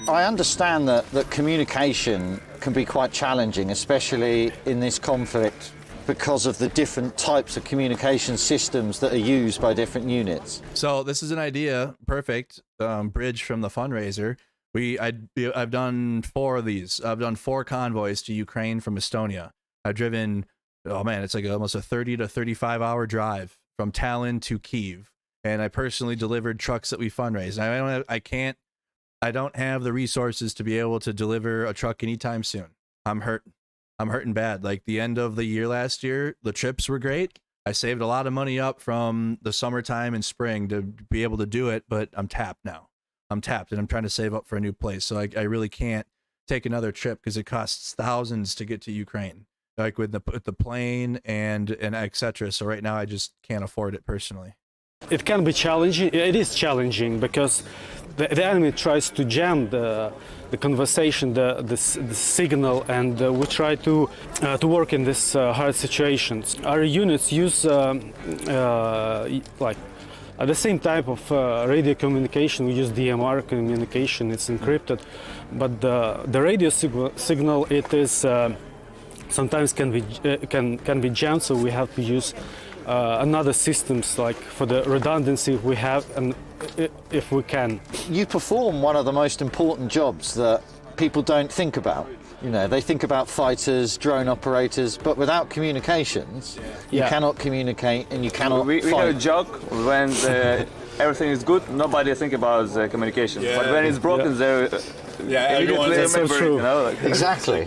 I understand that communication can be quite challenging, especially in this conflict, because of the different types of communication systems that are used by different units. So this is an idea, perfect bridge from the fundraiser. I've done 4 of these. I've done 4 convoys to Ukraine from Estonia. I've driven, oh man, it's like almost a 30 to 35 hour drive from Tallinn to Kyiv, and I personally delivered trucks that we fundraised. I don't have the resources to be able to deliver a truck anytime soon. I'm hurting bad. Like the end of the year last year, the trips were great. I saved a lot of money up from the summertime and spring to be able to do it, but I'm tapped now. I'm tapped and I'm trying to save up for a new place. So I really can't take another trip because it costs thousands to get to Ukraine, like with the plane and etc. So right now I just can't afford it personally. It can be challenging. It is challenging because the enemy tries to jam the conversation, the signal, and we try to work in this hard situations. Our units use like the same type of radio communication. We use DMR communication. It's encrypted, but the radio signal it is sometimes can be jammed. So we have to use another systems, like for the redundancy we have, and if we can. You perform one of the most important jobs that people don't think about. You know, they think about fighters, drone operators, but without communications, you cannot communicate and you cannot we fight. have a joke when everything is good, nobody think about the communication. But when it's broken, That's so true. You know, like. Exactly.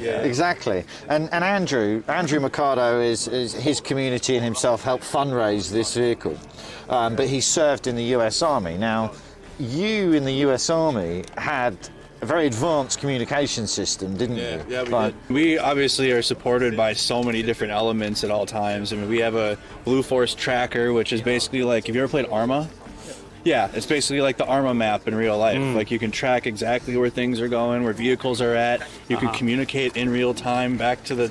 And Andrew Mercado is his community and himself helped fundraise this vehicle, but he served in the U.S. Army. Now, you in the U.S. Army had a very advanced communication system, didn't you? Yeah, we did. We obviously are supported by so many different elements at all times. I mean, we have a Blue Force tracker, which is basically like, have you ever played Arma? Yeah, it's basically like the Arma map in real life. Like you can track exactly where things are going, where vehicles are at. You can communicate in real time back to the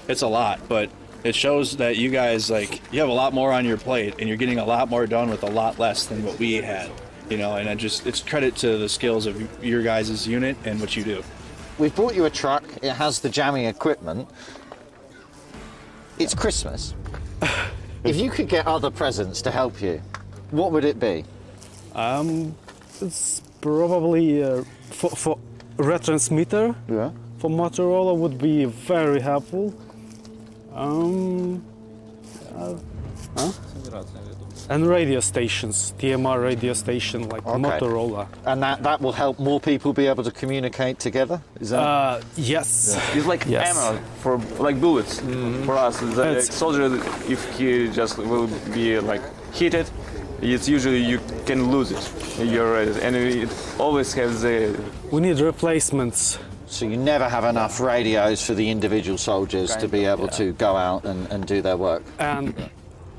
it's a lot, but it shows that you guys, like, you have a lot more on your plate and you're getting a lot more done with a lot less than what we had. You know, and it's credit to the skills of your guys' unit and what you do. We've bought you a truck. It has the jamming equipment. It's Christmas. If you could get other presents to help you, what would it be? It's probably for retransmitter. Yeah. For Motorola would be very helpful. And radio stations, TMR radio station like Motorola. And that will help more people be able to communicate together? Is that? Yes. Yeah. It's like ammo for like bullets for us. The soldier, if he just will be like hit it, it's usually you can lose it. And it always has the. We need replacements. So you never have enough radios for the individual soldiers to be able to go out and do their work.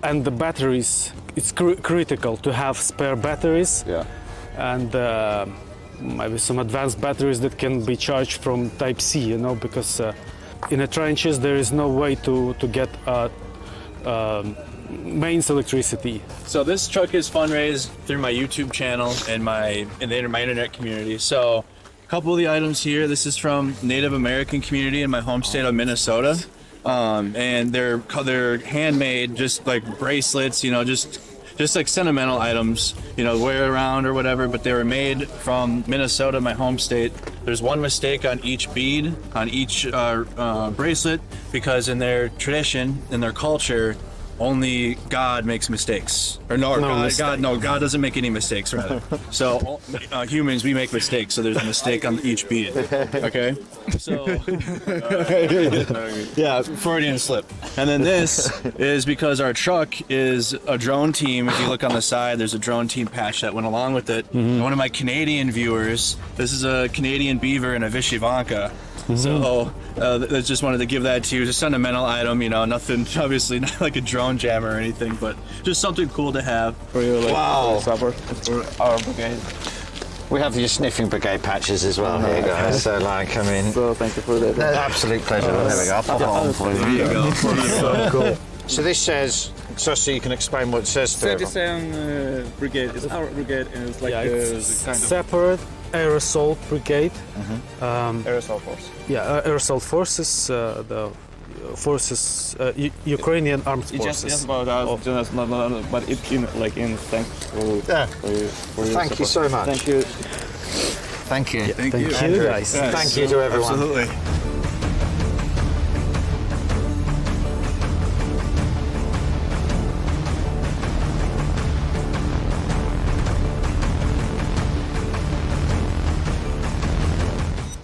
And the batteries, it's critical to have spare batteries. Yeah. And maybe some advanced batteries that can be charged from Type C, you know, because in the trenches there is no way to get mains electricity. So this truck is fundraised through my YouTube channel and my internet community. So a couple of the items here, this is from Native American community in my home state of Minnesota. And they're handmade, just like bracelets, you know, just like sentimental items, you know, wear around or whatever, but they were made from Minnesota, my home state. There's one mistake on each bead, on each bracelet, because in their tradition, in their culture, only God makes mistakes. Or God doesn't make any mistakes, rather. So humans, we make mistakes, so there's a mistake on each bead. Okay? So, yeah, Freudian slip. And then this is because our truck is a drone team. If you look on the side, there's a drone team patch that went along with it. One of my Canadian viewers, this is a Canadian beaver and a Vishivanka. So I just wanted to give that to you. It's a sentimental item, you know, nothing, obviously not like a drone jammer or anything, but just something cool to have. For you, like, Wow. support for our brigade. We have your sniffing brigade patches as well here, guys. So, like, I mean, So thank you for that. no, absolute pleasure. There we go. I'll pop it on for you. There you go. So cool. So this says, so you can explain what it says to everyone. 37 brigade is our brigade, and it's like it's the kind of separate air assault brigade. air assault force. Yeah, air assault forces, the forces, Ukrainian armed It's forces. just about us, just not, but it in like in thanks for, Yeah. for your Thank you support. so much. Thank you. Thank you. Thank you. you, guys. Yes. Thank you to everyone. Absolutely.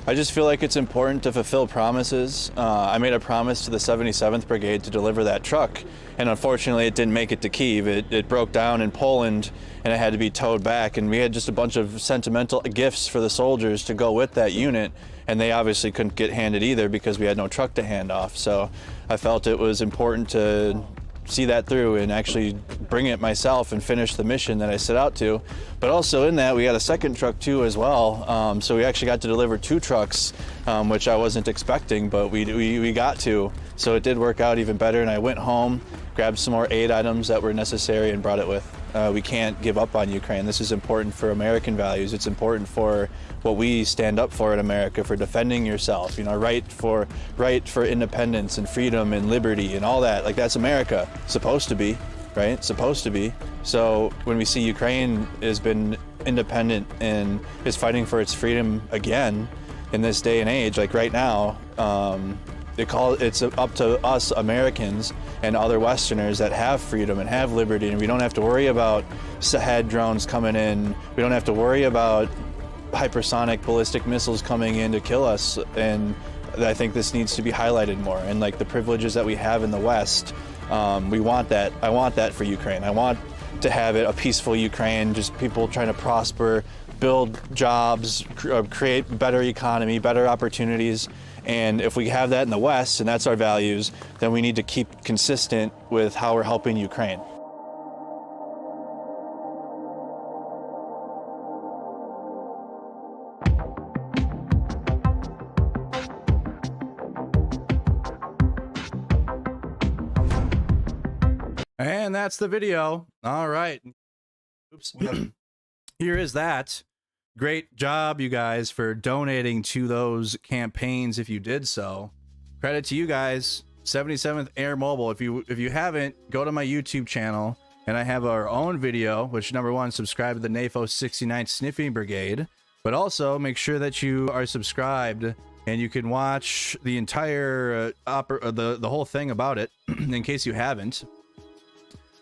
I just feel like it's important to fulfill promises. I made a promise to the 77th Brigade to deliver that truck, and unfortunately it didn't make it to Kyiv. It broke down in Poland, and it had to be towed back, and we had just a bunch of sentimental gifts for the soldiers to go with that unit, and they obviously couldn't get handed either because we had no truck to hand off. So I felt it was important to see that through and actually bring it myself and finish the mission that I set out to. But also in that, we got a second truck too as well. So we actually got to deliver 2 trucks, which I wasn't expecting, but we got to. So it did work out even better, and I went home, grabbed some more aid items that were necessary and brought it with. We can't give up on Ukraine. This is important for American values. It's important for what we stand up for in America, for defending yourself, you know, right for independence and freedom and liberty and all that. Like, that's America, supposed to be, right? Supposed to be. So when we see Ukraine has been independent and is fighting for its freedom again in this day and age, like right now, it's up to us Americans and other Westerners that have freedom and have liberty, and we don't have to worry about Shahed drones coming in. We don't have to worry about hypersonic ballistic missiles coming in to kill us. And I think this needs to be highlighted more. And like the privileges that we have in the West, we want that. I want that for Ukraine. I want to have it a peaceful Ukraine, just people trying to prosper, build jobs, create better economy, better opportunities. And if we have that in the West, and that's our values, then we need to keep consistent with how we're helping Ukraine. And that's the video. All right. Oops. Here is that. Great job, you guys, for donating to those campaigns if you did so. Credit to you guys. 77th Air Mobile. If you haven't, go to my YouTube channel, and I have our own video, which number 1, subscribe to the NAFO 69th Sniffing Brigade, but also make sure that you are subscribed and you can watch the entire the whole thing about it in case you haven't.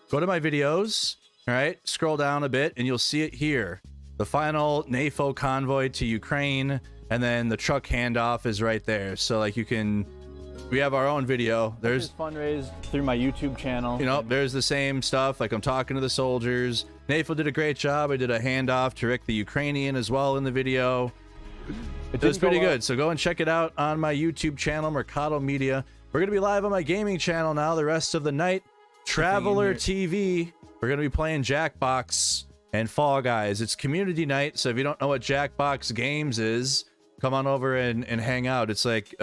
Go to my videos, all right, scroll down a bit, and you'll see it here. The final NAFO convoy to Ukraine, and then the truck handoff is right there. So like we have our own video. There's fundraise through my YouTube channel. You know, there's the same stuff. Like I'm talking to the soldiers. NAFO did a great job. I did a handoff to Rick the Ukrainian as well in the video. It was pretty good. So go and check it out on my YouTube channel, Mercado Media. We're gonna be live on my gaming channel now the rest of the night. Traveler TV. We're gonna be playing Jackbox and Fall Guys. It's community night, so if you don't know what Jackbox Games is, come on over and hang out. It's like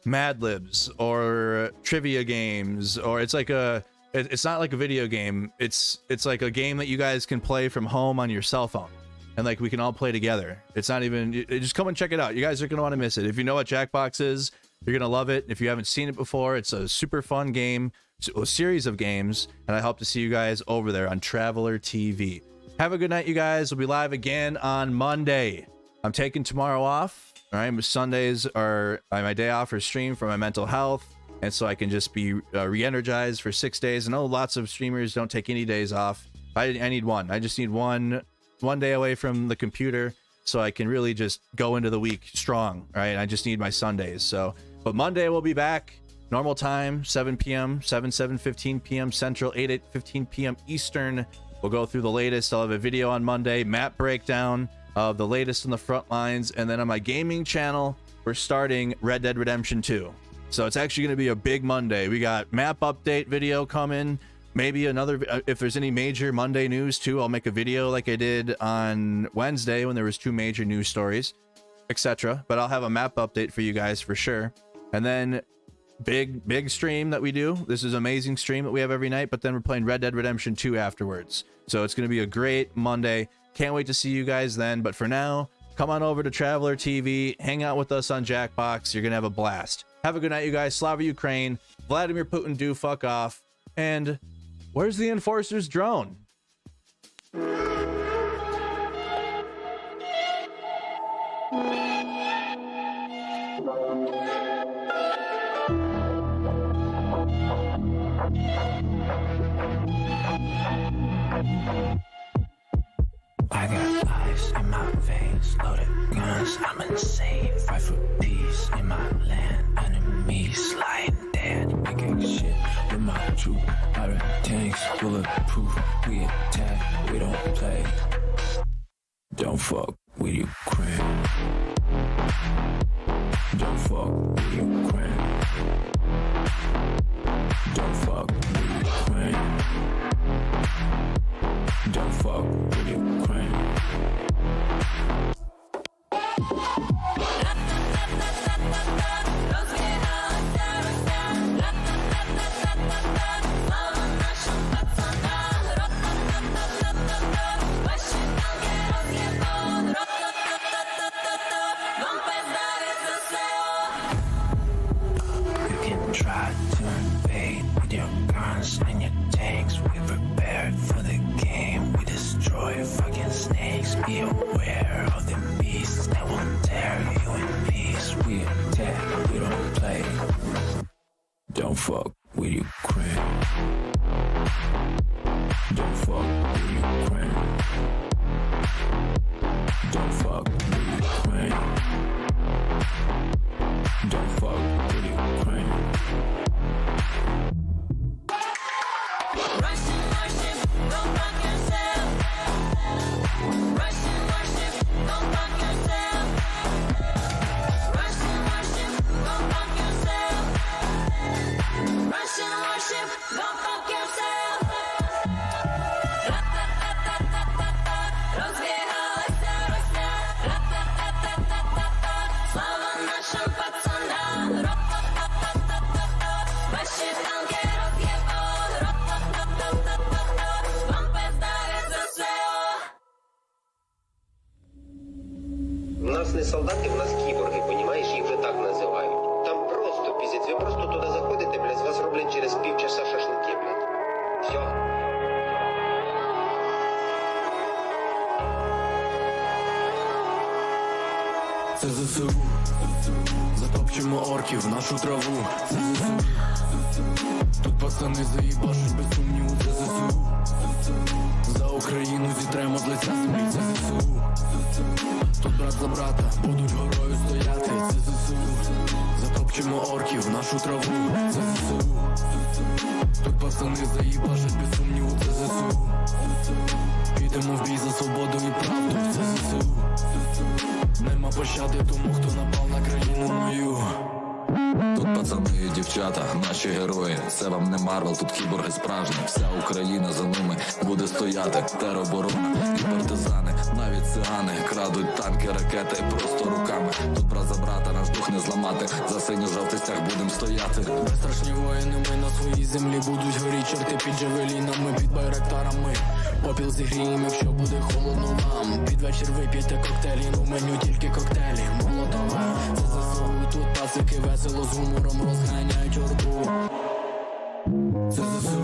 Mad Libs or trivia games, or it's like it's not like a video game. It's like a game that you guys can play from home on your cell phone, and like we can all play together. It's not even, just come and check it out. You guys are gonna want to miss it. If you know what Jackbox is, you're gonna love it. If you haven't seen it before, it's a super fun game. A series of games, and I hope to see you guys over there on Traveler TV. Have a good night, you guys. We'll be live again on Monday. I'm taking tomorrow off. All right, Sundays are my day off for stream for my mental health, and so I can just be re-energized for 6 days. I know lots of streamers don't take any days off. I need one. I just need one day away from the computer so I can really just go into the week strong. All right, I just need my Sundays. So, but Monday we'll be back. Normal time, 7 p.m., 7:15 p.m. Central, 8:15 p.m. Eastern. We'll go through the latest. I'll have a video on Monday, map breakdown of the latest in the front lines. And then on my gaming channel, we're starting Red Dead Redemption 2. So it's actually going to be a big Monday. We got map update video coming. Maybe another, if there's any major Monday news too, I'll make a video like I did on Wednesday when there was 2 major news stories, etc. But I'll have a map update for you guys for sure. And then big stream that we do. This is an amazing stream that we have every night, but then we're playing Red Dead Redemption 2 afterwards. So it's going to be a great Monday. Can't wait to see you guys then. But for now, come on over to Traveler TV, hang out with us on Jackbox. You're going to have a blast. Have a good night, you guys. Slava Ukraine. Vladimir Putin, do fuck off. And where's the Enforcer's drone? I got ice in my veins, loaded guns, I'm insane. Fight for peace in my land, enemies lying dead. Making shit with my troop, iron tanks, bulletproof. We attack, we don't play. Don't fuck with Ukraine. Don't fuck with Ukraine. Don't fuck with Ukraine. Don't fuck with Ukraine. You can try to invade with your guns and your tanks. We prepared for the game. We destroy fucking snakes. Be aware of the beasts that will tear you in peace. We attack, we don't play. Don't fuck with Ukraine. Don't fuck with Ukraine. Don't fuck with Ukraine. Don't fuck with Ukraine. Russian warship, go fuck yourself. Russian warship, go fuck yourself. Russian warship, go fuck yourself. Russian warship, go fuck yourself. Rozjechałeś się Rosja. Sława naszym patronom. Weź się w tankę rozjebał. Pompę zdaje ze SEO. У нас не солдати, у нас кіборги, понімаєш, їх вже так називають. Там просто піздець, ви просто туди заходите, блядь, з вас роблять через півчаса шашлики, блядь. Все. Це ЗСУ. Затопчемо орків в нашу траву. Це ЗСУ. Тут пацани заїбашуть без сумніву. Це ЗСУ. За Україну зітремо з лиця землі. Це ЗСУ. Тут брат за брата будуть горою стояти. Це ЗСУ. Затопчемо орків в нашу траву. Це ЗСУ. Тут пацани заїбашуть без сумніву. Це ЗСУ. Підемо в бій за свободу і правду. Це ЗСУ. Нема пощади тому, хто напав на країну мою. Тут пацани і дівчата, наші герої. Це вам не Марвел, тут кіборги справжні. Вся Україна за ними буде стояти. Тероборона і партизани, навіть цигани крадуть танки, ракети просто руками. Тут брат за брата, наш дух не зламати. За синьо-жовтий стяг будем стояти. Безстрашні воїни, ми на своїй землі. Будуть горіть чорти під джавелінами, під байрактарами. Попіл зігріємо, якщо буде холодно вам. Під вечір вип'єте коктейлі, ну меню тільки коктейлі. Молотова, це ЗСУ, тут пацики весело з гумором розганяють орду. Це ЗСУ.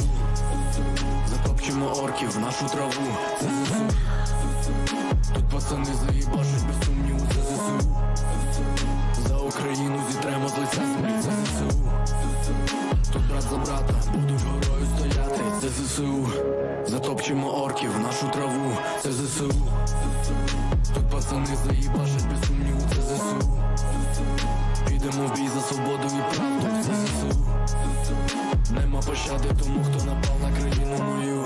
Затопчемо орків в нашу траву. Це ЗСУ. Тут пацани заїбашуть без сумніву. Це ЗСУ. За Україну зітремо з лиця землі. Це ЗСУ. Тут брат за брата будуть горою стояти. Це ЗСУ. Затопчемо орків в нашу траву. Це ЗСУ. Тут пацани заїбашуть без сумніву. Це ЗСУ. Підемо в бій за свободу і правду. Це ЗСУ. Нема пощади тому, хто напав на країну мою.